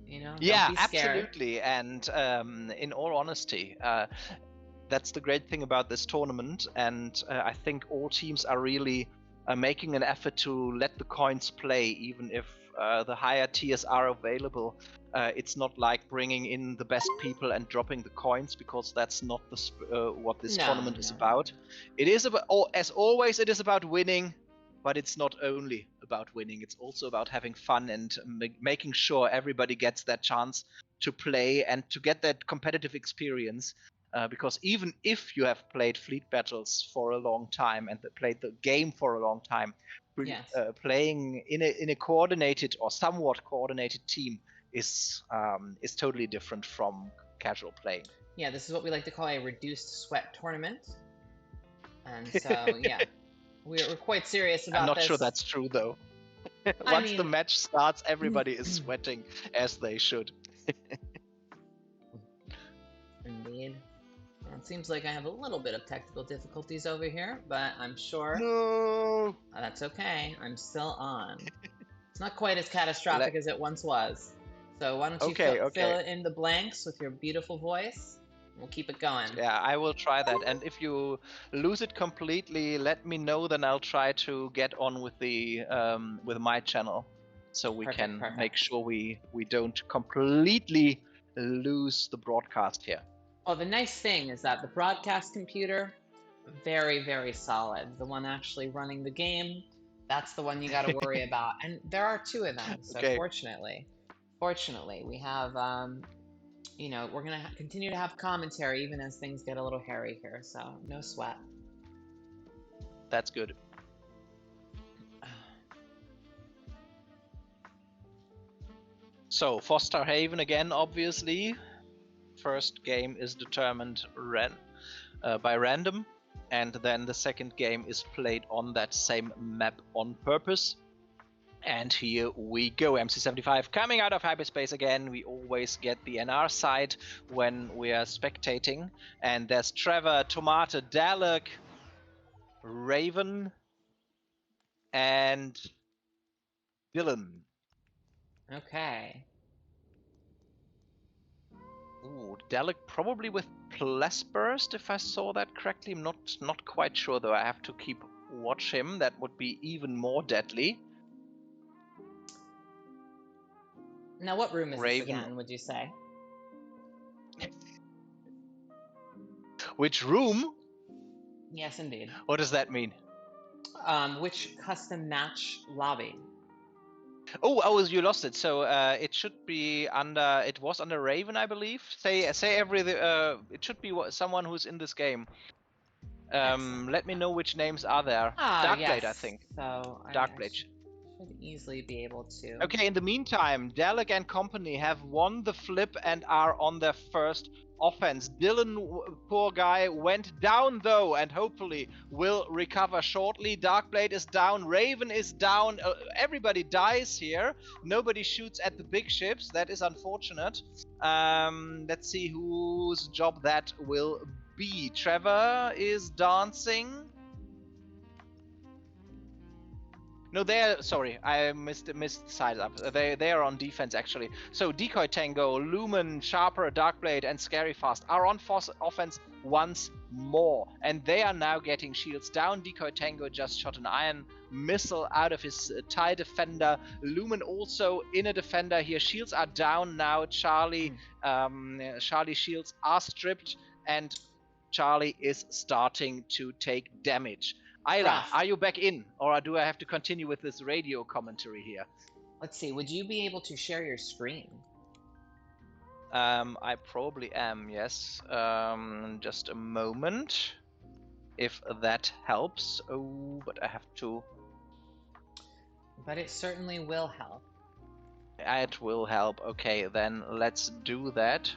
Yeah, absolutely. And in all honesty, that's the great thing about this tournament. And I think all teams are really making an effort to let the coins play, even if the higher tiers are available. It's not like bringing in the best people and dropping the coins, because that's not what this tournament is about. It is about, as always, it is about winning, but it's not only about winning. It's also about having fun and making sure everybody gets that chance to play and to get that competitive experience. Because even if you have played fleet battles for a long time and played the game for a long time, playing in a coordinated or somewhat coordinated team is totally different from casual playing. Yeah, this is what we like to call a reduced sweat tournament. And so, yeah, we're quite serious about this. I'm not sure that's true, though. Once the match starts, everybody is sweating as they should. Indeed. Well, it seems like I have a little bit of technical difficulties over here, but I'm sure... No! That's okay. I'm still on. It's not quite as catastrophic as it once was. So why don't you fill in the blanks with your beautiful voice? We'll keep it going. Yeah, I will try that. And if you lose it completely, let me know. Then I'll try to get on with the with my channel, so we can make sure we don't completely lose the broadcast here. Well, the nice thing is that the broadcast computer, very, very solid. The one actually running the game, that's the one you got to worry about. And there are two of them. So fortunately, we have. We're going to continue to have commentary even as things get a little hairy here, so no sweat. That's good. So, for Starhaven again, obviously, first game is determined by random, and then the second game is played on that same map on purpose. And here we go, MC75 coming out of hyperspace again. We always get the NR side when we are spectating. And there's Trevor, Tomata, Dalek, Raven, and Dylan. Okay. Ooh, Dalek probably with Plus Burst, if I saw that correctly. I'm not quite sure, though. I have to keep watch him. That would be even more deadly. Now, what room is this again, would you say? Which room? Yes, indeed. What does that mean? Which custom match lobby? Oh, you lost it. So it should be under. It was under Raven, I believe. Say it should be someone who's in this game. Let me know which names are there. Darkblade, I think. So Darkblade. Should easily be able to. Okay, in the meantime, Dalek and company have won the flip and are on their first offense. Dylan, poor guy, went down though, and hopefully will recover shortly. Darkblade is down, Raven is down, everybody dies here. Nobody shoots at the big ships, that is unfortunate. Let's see whose job that will be. Trevor is dancing. No, sorry, I missed the sides up. They are on defense actually. So Decoy Tango, Lumen, Sharper, Darkblade, and Scary Fast are on offense once more, and they are now getting shields down. Decoy Tango just shot an iron missile out of his TIE defender. Lumen also in a defender here. Shields are down now. Charlie shields are stripped, and Charlie is starting to take damage. Ayla, are you back in, or do I have to continue with this radio commentary here? Let's see, would you be able to share your screen? I probably am, yes. Just a moment, if that helps. Oh, but I have to... But it certainly will help. It will help. Okay, then let's do that.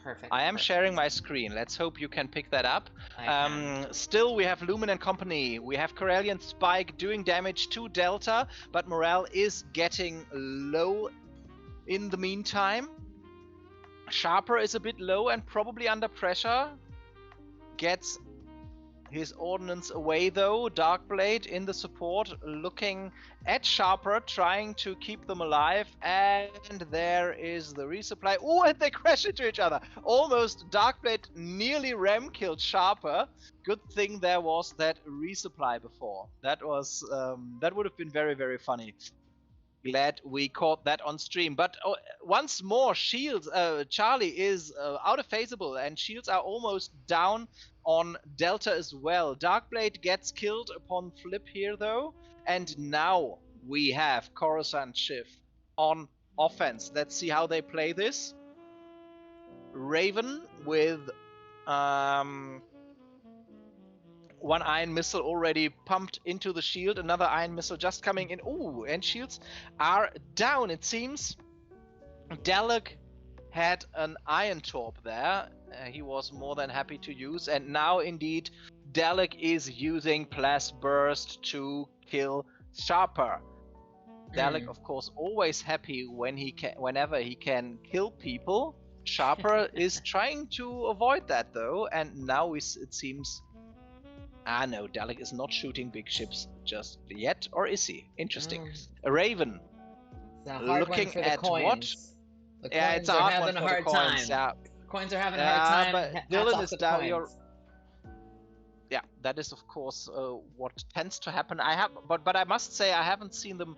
Perfect. I am sharing my screen. Let's hope you can pick that up. I Still, we have Lumen and company. We have Corellian Spike doing damage to Delta, but morale is getting low in the meantime. Sharper is a bit low and probably under pressure. Gets his ordnance away though. Darkblade in the support, looking at Sharper, trying to keep them alive, and there is the resupply. Oh, and they crash into each other. Almost Darkblade nearly ram killed Sharper. Good thing there was that resupply before. That was that would have been very, very funny. Glad we caught that on stream. But once more, shields. Charlie is out of phaseable, and shields are almost down on Delta as well. Darkblade gets killed upon flip here though, and now we have Coruscant Shift on offense. Let's see how they play this. Raven with one iron missile already pumped into the shield, another iron missile just coming in. Ooh, and shields are down, it seems. Dalek had an iron torp there. He was more than happy to use, and now indeed Dalek is using Blast Burst to kill Sharper. Dalek, of course, always happy whenever he can kill people. Sharper is trying to avoid that though, and now it seems... no, Dalek is not shooting big ships just yet, or is he? Interesting. Raven, looking at what? The yeah, coins it's a are hard having one a for hard the coins. time. Yeah, Coins are having a hard time. but Dylan is down. Yeah, that is of course what tends to happen. But I must say I haven't seen them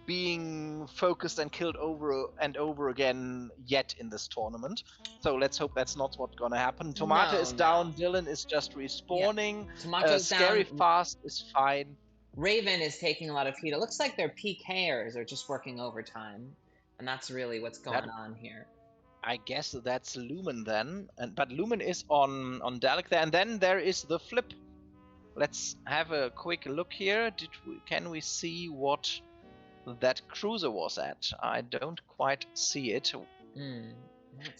being focused and killed over and over again yet in this tournament. So let's hope that's not what's gonna happen. Tomato is down. Dylan is just respawning. Yeah. Tomato's Scary down. Fast is fine. Raven is taking a lot of heat. It looks like their PKers are just working overtime, and that's really what's going on here. I guess that's Lumen then, but Lumen is on Dalek there, and then there is the flip. Let's have a quick look here. Can we see what that cruiser was at? I don't quite see it.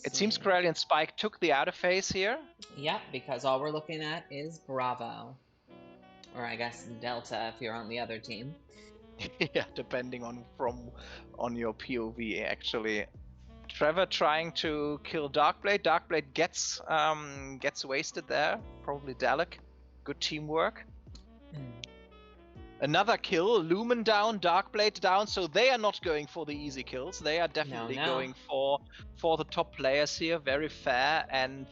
It seems Corellian Spike took the outer phase here. Yep, because all we're looking at is Bravo. Or I guess Delta if you're on the other team. Yeah, depending on your POV actually. Trevor trying to kill Darkblade. Darkblade gets wasted there. Probably Dalek. Good teamwork. Another kill. Lumen down, Darkblade down. So they are not going for the easy kills. They are definitely going for the top players here. Very fair. And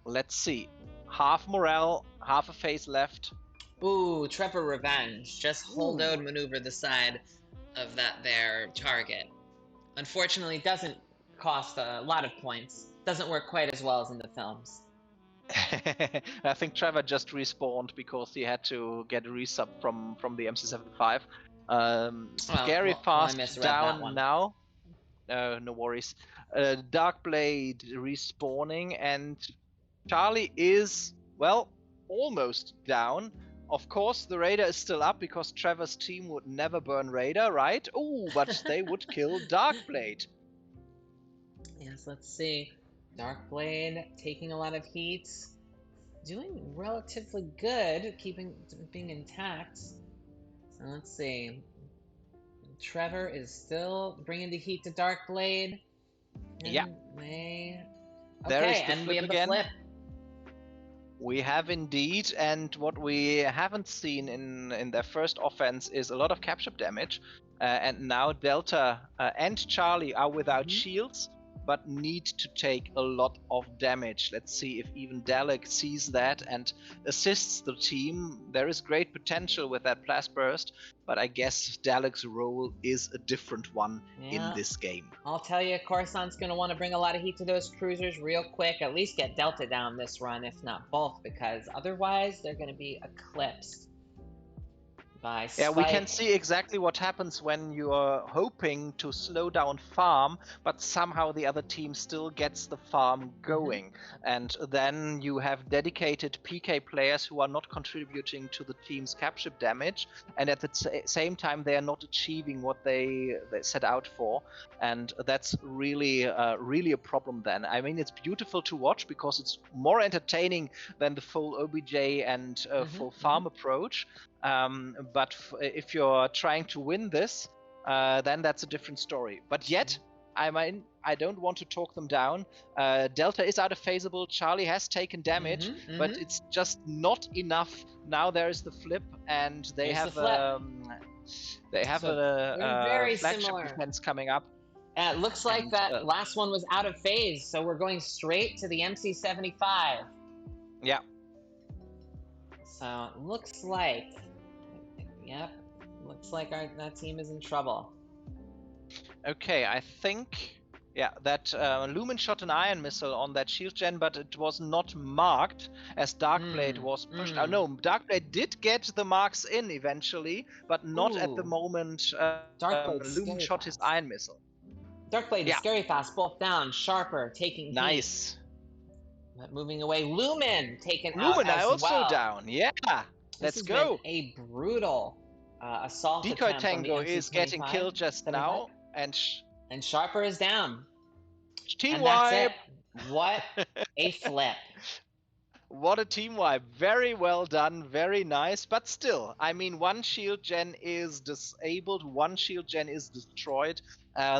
let's see. Half morale, half a phase left. Ooh, Trevor Revenge. Just hold-out maneuver the side of their target. Unfortunately, it doesn't cost a lot of points. Doesn't work quite as well as in the films. I think Trevor just respawned because he had to get a resub from the MC75. Scary Fast down now. No worries. Darkblade respawning, and Charlie is, well, almost down. Of course, the Raider is still up because Trevor's team would never burn Raider, right? Oh, but they would kill Darkblade. Yes, let's see. Darkblade taking a lot of heat. Doing relatively good, being intact. So let's see. Trevor is still bringing the heat to Darkblade. Yeah. Okay, There is the and flip we have again. the flip. We have indeed, and what we haven't seen in their first offense is a lot of capture damage. And now Delta and Charlie are without shields, but need to take a lot of damage. Let's see if even Dalek sees that and assists the team. There is great potential with that blast burst, but I guess Dalek's role is a different one in this game. I'll tell you, Coruscant's going to want to bring a lot of heat to those cruisers real quick. At least get Delta down this run, if not both, because otherwise they're going to be eclipsed by Spike. Yeah, we can see exactly what happens when you are hoping to slow down farm, but somehow the other team still gets the farm going. And then you have dedicated PK players who are not contributing to the team's capture damage, and at the same time they are not achieving what they set out for. And that's really really a problem then. I mean, it's beautiful to watch because it's more entertaining than the full OBJ and full farm approach. But if you're trying to win this, then that's a different story. But yet, I mean, I don't want to talk them down. Delta is out of phaseable. Charlie has taken damage, but it's just not enough. Now there is the flip, and they have a flagship defense coming up. It looks like that last one was out of phase, so we're going straight to the MC-75. Yeah. So it looks like, that team is in trouble. Okay, I think, that Lumen shot an ion missile on that shield gen, but it was not marked as Darkblade was pushed. Oh no, Darkblade did get the marks in eventually, but not at the moment Lumen shot his ion missile. Darkblade and Scary Fast both down. Sharper taking nice. Heat. Moving away. Lumen taken out Lumen as also well. Down. Yeah, let's go. Been a brutal assault Decoy attempt Tango on the is getting killed just now, and Sharper is down. Team wipe. What a flip. What a team wipe. Very well done, very nice, but still, I mean, one shield gen is disabled, one shield gen is destroyed.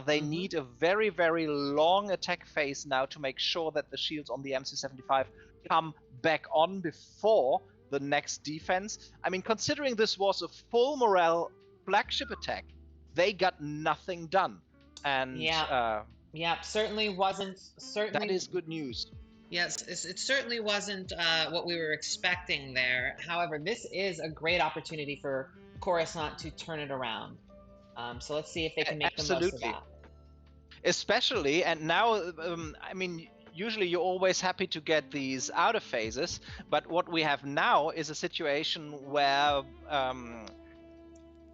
They need a very, very long attack phase now to make sure that the shields on the MC-75 come back on before the next defense. I mean, considering this was a full morale flagship attack, they got nothing done. And certainly wasn't. That is good news. Yes, it certainly wasn't what we were expecting there. However, this is a great opportunity for Coruscant to turn it around. So let's see if they can make the most of that. Especially, and now, I mean, usually you're always happy to get these out of phases, but what we have now is a situation where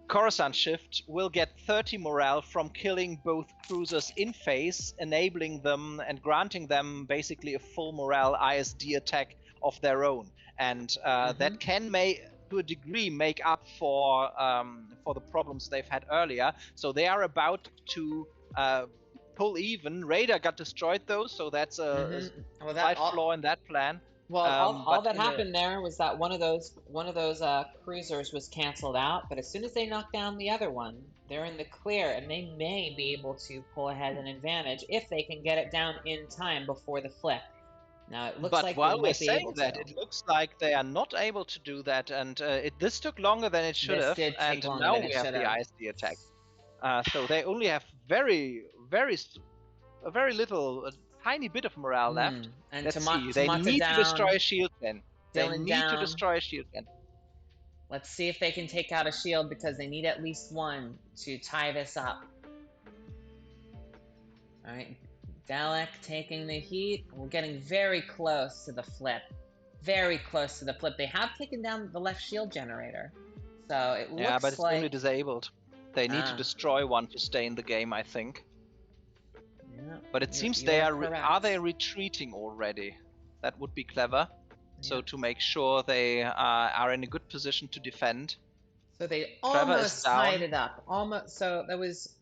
Coruscant Shift will get 30 morale from killing both cruisers in phase, enabling them and granting them basically a full morale ISD attack of their own. And that can to a degree make up for the problems they've had earlier. So they are about to pull even. Radar got destroyed though, so that's a slight flaw in that plan. Well, all that happened there was that one of those cruisers was canceled out, but as soon as they knock down the other one, they're in the clear, and they may be able to pull ahead an advantage if they can get it down in time before the flip. Now it looks like while we're saying that, it looks like they are not able to do that, and this took longer than it should have, and now we have the ISD attack. So they only have very little. Tiny bit of morale left. And let's see. They need to destroy a shield gen. They need to destroy a shield gen. Let's see if they can take out a shield because they need at least one to tie this up. All right, Dalek taking the heat. We're getting very close to the flip. Very close to the flip. They have taken down the left shield generator. So it looks like... Yeah, but it's only disabled. They need to destroy one to stay in the game, I think. Yeah, but it seems they are they retreating already? That would be clever. Yeah. So to make sure they are in a good position to defend. So they almost tied it up. Almost. So that was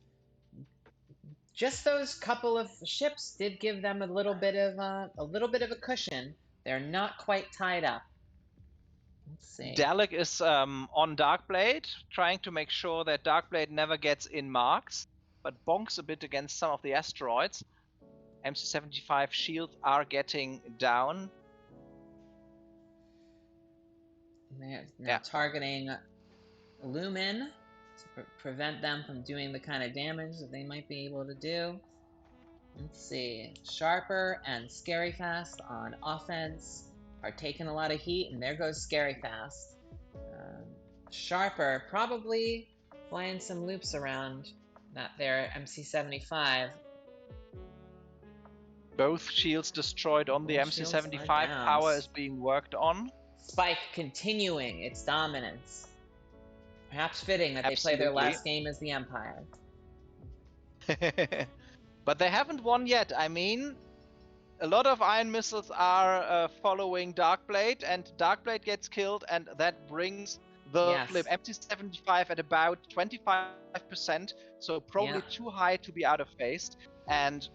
just those couple of ships did give them a little bit of a cushion. They're not quite tied up. Let's see. Dalek is on Darkblade, trying to make sure that Darkblade never gets in marks, but bonks a bit against some of the asteroids. MC-75 shields are getting down. They're now targeting Lumen to prevent them from doing the kind of damage that they might be able to do. Let's see. Sharper and Scary Fast on offense are taking a lot of heat, and there goes Scary Fast. Sharper probably flying some loops around that there MC75. Both shields destroyed on the MC75. Power is being worked on. Spike continuing its dominance. Perhaps fitting that they play their last game as the Empire. But they haven't won yet. I mean, a lot of iron missiles are following Darkblade, and Darkblade gets killed, and that brings the flip. MC75 at about 25%, so probably too high to be out of phase. And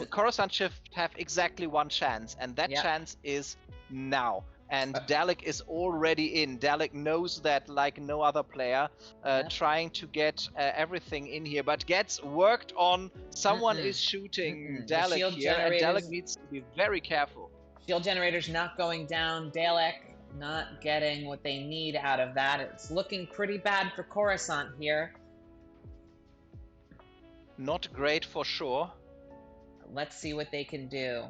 Coruscant Shift have exactly one chance, and that chance is now. And Dalek is already in. Dalek knows that like no other player, trying to get everything in here, but gets worked on. Someone is shooting Dalek here, and Dalek needs to be very careful. Shield generators not going down. Dalek not getting what they need out of that. It's looking pretty bad for Coruscant here. Not great for sure. Let's see what they can do.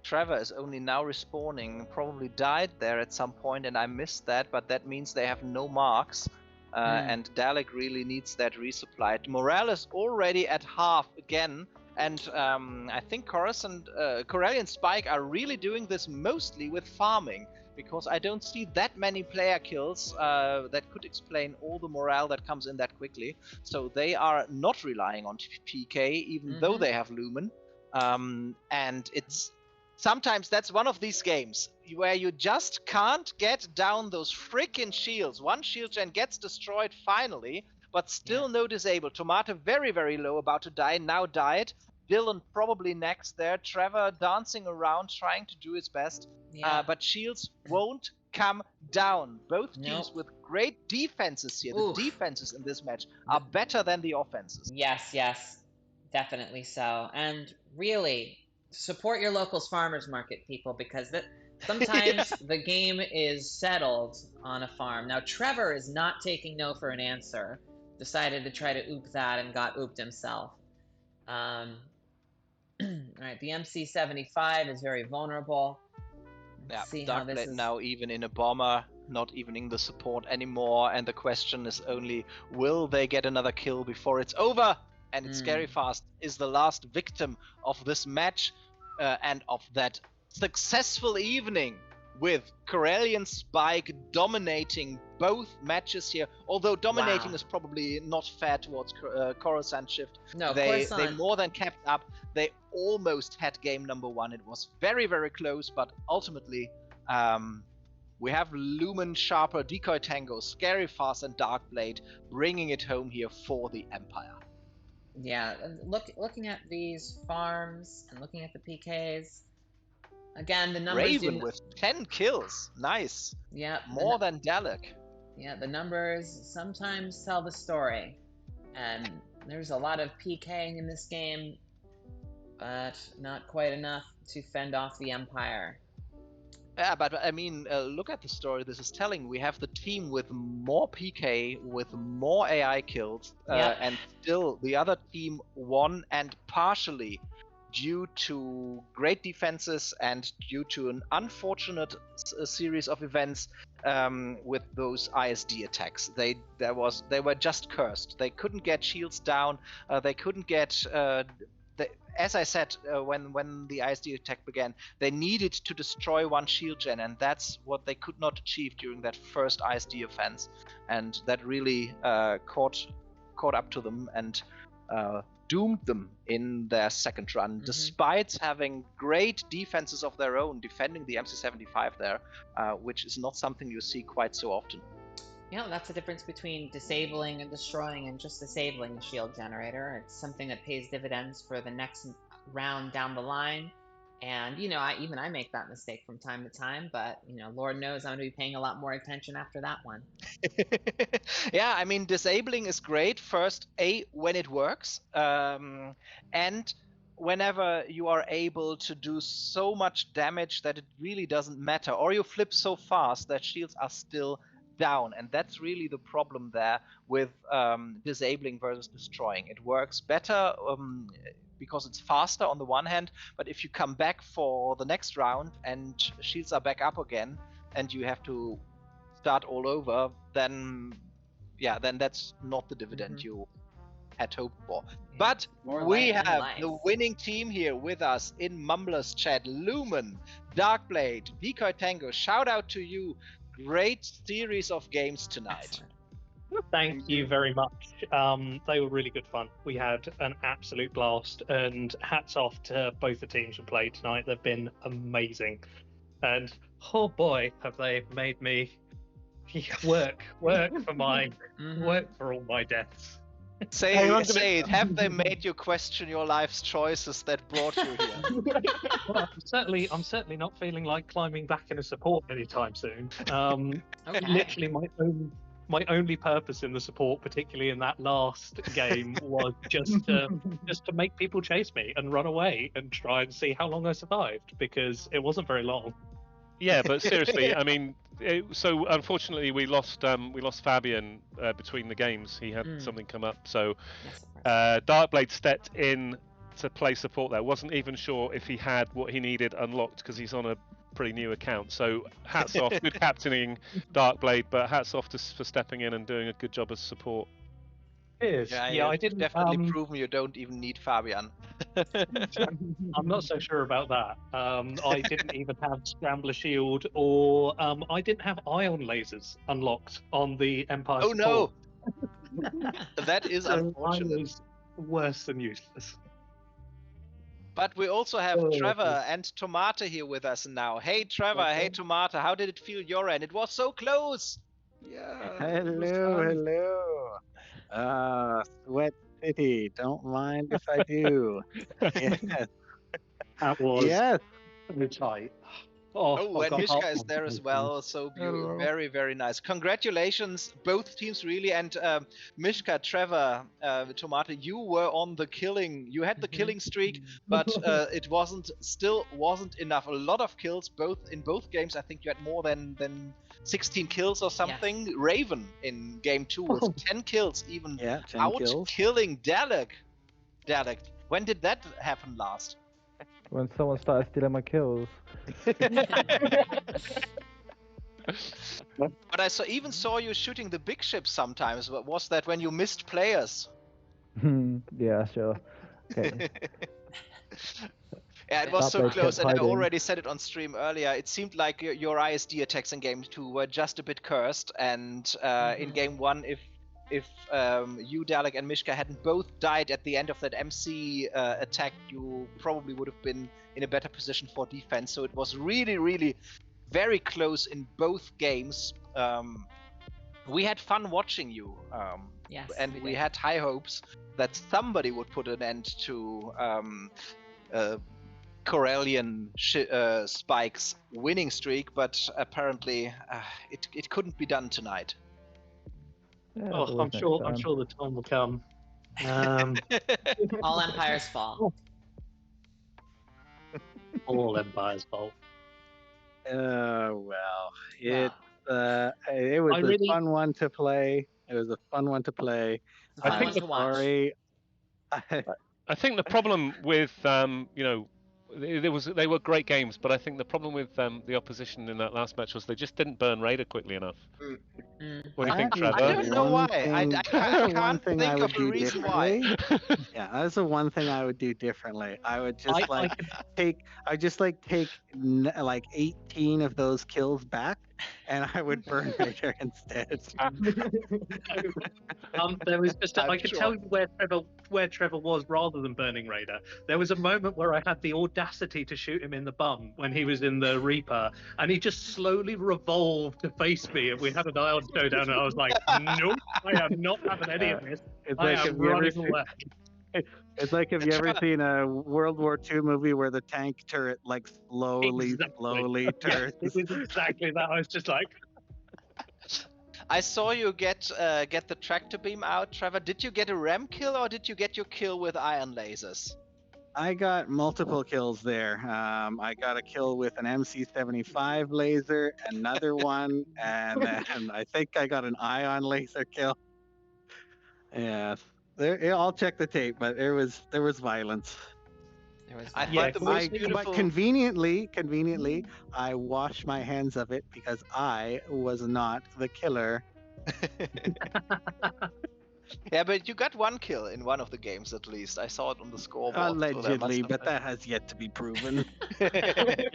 Trevor is only now respawning, probably died there at some point, and I missed that, but that means they have no marks, and Dalek really needs that resupply. Morale is already at half again, and I think Corellian Spike are really doing this mostly with farming, because I don't see that many player kills that could explain all the morale that comes in that quickly. So they are not relying on PK, even though they have Lumen, and it's sometimes that's one of these games where you just can't get down those freaking shields. One shield gen gets destroyed finally, but still no disable. Tomato very, very low, about to die, now died. Dylan probably next there. Trevor dancing around, trying to do his best. But shields won't come down. Both teams with great defenses here. The defenses in this match are better than the offenses. Yes, definitely so. And really, support your locals farmers market, people, because sometimes the game is settled on a farm. Now, Trevor is not taking no for an answer. Decided to try to oop that and got ooped himself. All right, the MC75 is very vulnerable. Let's see how this is now even in a bomber, not even in the support anymore, and the question is only, will they get another kill before it's over? And it's Scary Fast is the last victim of this match and of that successful evening, with Corellian Spike dominating both matches here. Although dominating is probably not fair towards Coruscant Shift. No, they more than kept up. They almost had game number one. It was very, very close, but ultimately we have Lumen, Sharper, Decoy Tango, Scary Fast, and Darkblade bringing it home here for the Empire. Yeah, looking at these farms and looking at the PKs, again, the numbers... Raven with 10 kills. Nice. Yeah. More than Dalek. Yeah, the numbers sometimes tell the story. And there's a lot of PKing in this game, but not quite enough to fend off the Empire. Yeah, but I mean, look at the story this is telling. We have the team with more PK, with more AI kills, and still the other team won, and partially due to great defenses and due to an unfortunate series of events with those ISD attacks. They were just cursed. They couldn't get shields down. They couldn't get. As I said, when the ISD attack began, they needed to destroy one shield gen, and that's what they could not achieve during that first ISD offense, and that really caught up to them and doomed them in their second run, despite having great defenses of their own, defending the MC75 there, which is not something you see quite so often. Yeah, that's the difference between disabling and destroying and just disabling a shield generator. It's something that pays dividends for the next round down the line. And, you know, I make that mistake from time to time, but, you know, Lord knows I'm going to be paying a lot more attention after that one. Yeah, I mean, disabling is great. First, when it works, and whenever you are able to do so much damage that it really doesn't matter, or you flip so fast that shields are still down, and that's really the problem there with disabling versus destroying. It works better because it's faster on the one hand, but if you come back for the next round and shields are back up again and you have to start all over, then that's not the dividend you had hoped for. But we have the winning team here with us in Mumbler's chat. Lumen, Darkblade, Decoy Tango, shout out to you. Great series of games tonight. Thank you very much. They were really good fun. We had an absolute blast, and hats off to both the teams who played tonight. They've been amazing. And oh boy, have they made me work for my work for all my deaths. Say it. Have they made you question your life's choices that brought you here? Well, I'm certainly not feeling like climbing back in a support anytime soon. Literally, my only purpose in the support, particularly in that last game, was just to make people chase me and run away and try and see how long I survived, because it wasn't very long. Yeah, but seriously, I mean, so unfortunately we lost Fabian between the games. He had something come up, so Darkblade stepped in to play support there. Wasn't even sure if he had what he needed unlocked because he's on a pretty new account. So hats off, good captaining Darkblade, but hats off for stepping in and doing a good job as support. Cheers. Yeah, I didn't definitely proven you don't even need Fabian. I'm not so sure about that. I didn't even have Scrambler Shield, or I didn't have ion lasers unlocked on the Empire. Oh no! That is unfortunate. I was worse than useless. But we also have Trevor and Tomata here with us now. Hey Trevor, hey Tomata, how did it feel your end? It was so close! Yeah. Hello. Sweat City. Don't mind if I do. Yes. That was really tight. And Mishka is there as well. So beautiful. Very, very nice. Congratulations, both teams, really. And Mishka, Trevor, Tomata, you were on the killing. You had the killing streak, but it still wasn't enough. A lot of kills, in both games. I think you had more than 16 kills or something. Yes. Raven in game 2 with 10 kills, even 10 kills. Killing Dalek. When did that happen last? When someone started stealing my kills. But I saw you shooting the big ships sometimes. Was that when you missed players? Yeah, sure. Okay. Yeah, it was so close, and I already said it on stream earlier. It seemed like your ISD attacks in game 2 were just a bit cursed, and in game 1, if you, Dalek, and Mishka hadn't both died at the end of that MC attack, you probably would have been in a better position for defense. So it was really, really very close in both games. We had fun watching you, and we had high hopes that somebody would put an end to Corellian Spike's winning streak, but apparently it couldn't be done tonight. Yeah, I'm sure the time will come. All empires fall. All empires fall. Well, it was a fun one to play. I think the problem with they were great games, but I think the problem with the opposition in that last match was they just didn't burn Raider quickly enough. What do you think, Trevor? I don't know why. I can't think of a reason why. Yeah, that's the one thing I would do differently. I would just take 18 of those kills back, and I would burn Raider instead. There was just I could tell you where Trevor was rather than burning Raider. There was a moment where I had the audacity to shoot him in the bum when he was in the Reaper, and he just slowly revolved to face me, and we had an ion showdown, and I was like, nope, I am not having any of this. It's like, have you ever seen a World War II movie where the tank turret slowly turns? It was exactly that. I was just like, I saw you get the tractor beam out, Trevor. Did you get a ram kill, or did you get your kill with iron lasers? I got multiple kills there. I got a kill with an MC-75 laser, another one, and then I think I got an ion laser kill. Yeah, I'll check the tape, but there was violence. There was I Yeah, think the most beautiful. But conveniently, I washed my hands of it because I was not the killer. Yeah, but you got one kill in one of the games at least. I saw it on the scoreboard. Allegedly, but that has yet to be proven. Thank you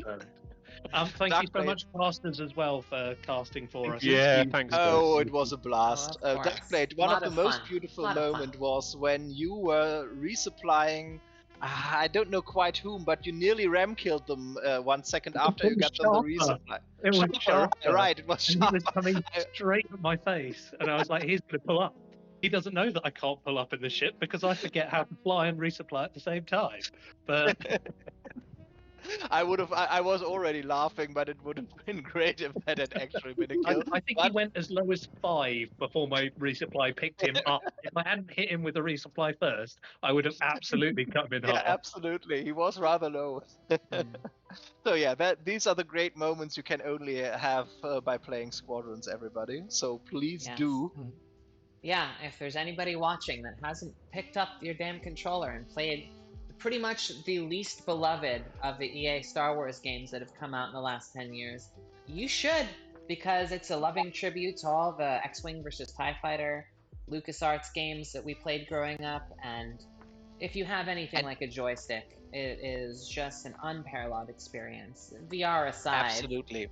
so Darkblade. much, casters, as well, for casting for us. Yeah, thanks. Oh, it was a blast. Oh, of course. Darkblade, one Lot of the of most fun. beautiful Lot of moment fun. was when you were resupplying. I don't know quite whom, but you nearly ram killed them 1 second after It you was got them the Sharper. resupply. It was Sharper. Right, it was And he was Sharper. coming straight at my face, and I was like, he's going to pull up. He doesn't know that I can't pull up in the ship because I forget how to fly and resupply at the same time. But I was already laughing, but it would have been great if that had actually been a kill. I think he went as low as 5 before my resupply picked him up. If I hadn't hit him with the resupply first, I would have absolutely cut him in Yeah, half. absolutely. He was rather low. So yeah, these are the great moments you can only have by playing Squadrons, everybody. So please Yes. do. Yeah, if there's anybody watching that hasn't picked up your damn controller and played pretty much the least beloved of the EA Star Wars games that have come out in the last 10 years, you should, because it's a loving tribute to all the X-Wing versus TIE Fighter LucasArts games that we played growing up, and if you have anything like a joystick, it is just an unparalleled experience. VR aside. Absolutely.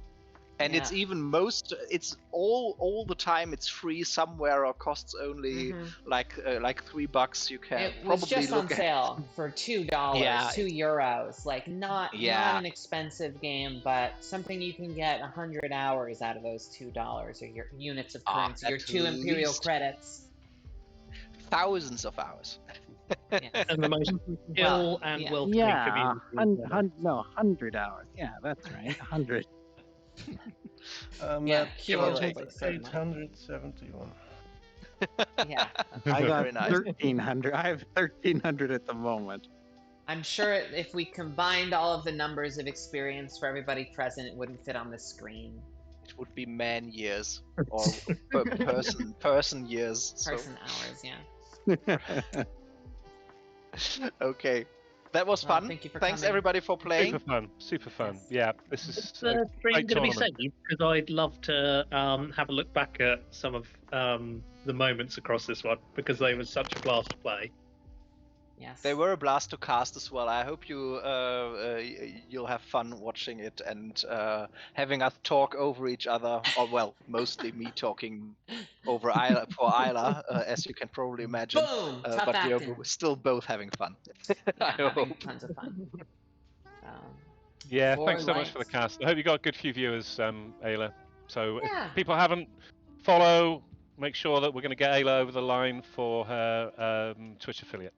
And Yeah. it's even it's all the time it's free somewhere or costs only like $3. You can It probably was just on look at. sale for $2, Yeah, €2. Like not Yeah. an expensive game, but something you can get 100 hours out of those $2 or your units of currency, your at 2 Imperial least. credits. Thousands of hours. Yes. And the most ill and yeah. welcoming Yeah, community. 100 hours. Yeah, that's right, 100. Yeah, Cumulative cumulatively, certainly. 871. Yeah. I got Very nice. 1,300. I have 1,300 at the moment. I'm sure if we combined all of the numbers of experience for everybody present, it wouldn't fit on the screen. It would be man years or person years. Person hours, yeah. Okay. That was Well, fun. thank you for Thanks coming. everybody for playing. Super fun. Yes. Yeah, this is Is the a stream great going to be tournament. saved? Because I'd love to have a look back at some of the moments across this one, because they were such a blast to play. Yes. They were a blast to cast as well. I hope you'll have fun watching it and having us talk over each other. Or well, mostly me talking over Isla, as you can probably imagine. Boom! Tough But acting. we're still both having fun. Yeah, I having hope. tons of fun. Yeah, For thanks so much for the life. cast. I hope you got a good few viewers, Ayla. So Yeah. if people haven't, follow, make sure that we're going to get Ayla over the line for her Twitch affiliate.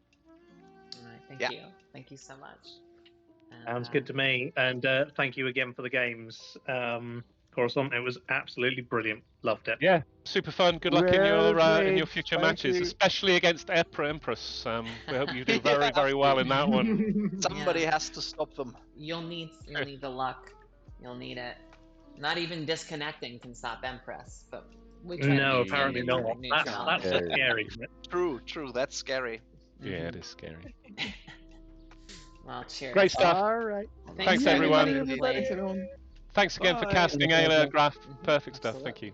All right, thank Yeah. you. Thank you so much. Sounds good to me. And thank you again for the games, Coruscant. It was absolutely brilliant. Loved it. Yeah, super fun. Good luck in Well your played. future Thank matches, you. especially against Empress. We hope you do Yeah, very, very well in that one. Somebody Yeah. has to stop them. You'll need the luck. You'll need it. Not even disconnecting can stop Empress, but we try No, to apparently not. maintain That's neutrality. so scary, isn't it? True. That's scary. Yeah, it is scary. Well, cheers. Great stuff. All right. Thanks, to everyone. everybody who played. Thanks, everyone. Thanks again for Bye. casting, Ayla, Graf. Perfect stuff. Thank you.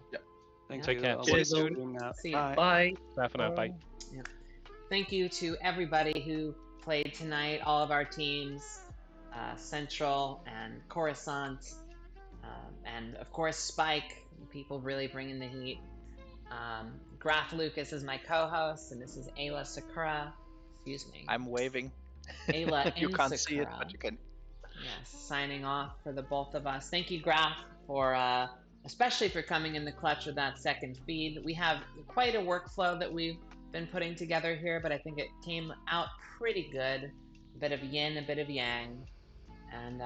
Thank Take you. care. I'll Cheers, see you all. soon now. See you. Bye. Bye. Bye for now. Bye. Thank you to everybody who played tonight, all of our teams, Central and Coruscant, and of course Spike, people really bringing the heat. Graf Lucas is my co-host, and this is Ayla Sakura. Excuse me. I'm waving. Ayla You and can't see it, Sakura. but you can. Yes, signing off for the both of us. Thank you, Graf, for especially for coming in the clutch with that second feed. We have quite a workflow that we've been putting together here, but I think it came out pretty good. A bit of yin, a bit of yang. And,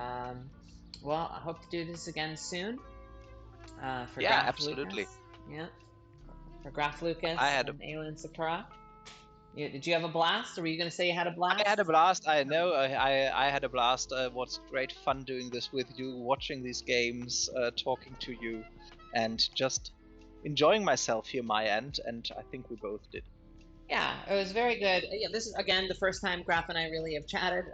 well, I hope to do this again soon. For Yeah, Graf absolutely. Lucas. Yeah. For Graf Lucas I had and Ayla and Sakura. Did you have a blast, or were you going to say you had a blast? I had a blast. I know. I had a blast. What's great fun doing this with you, watching these games, talking to you, and just enjoying myself here, my end. And I think we both did. Yeah, it was very good. Yeah, this is again the first time Graf and I really have chatted.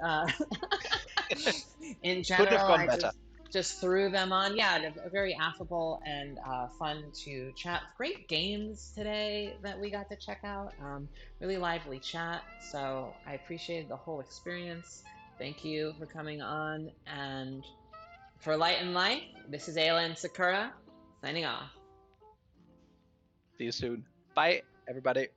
In Could have general, gone I better. just threw them on. Yeah, very affable and fun to chat. Great games today that we got to check out. Really lively chat. So I appreciated the whole experience. Thank you for coming on. And for Light and Life, this is Ayla and Sakura signing off. See you soon. Bye, everybody.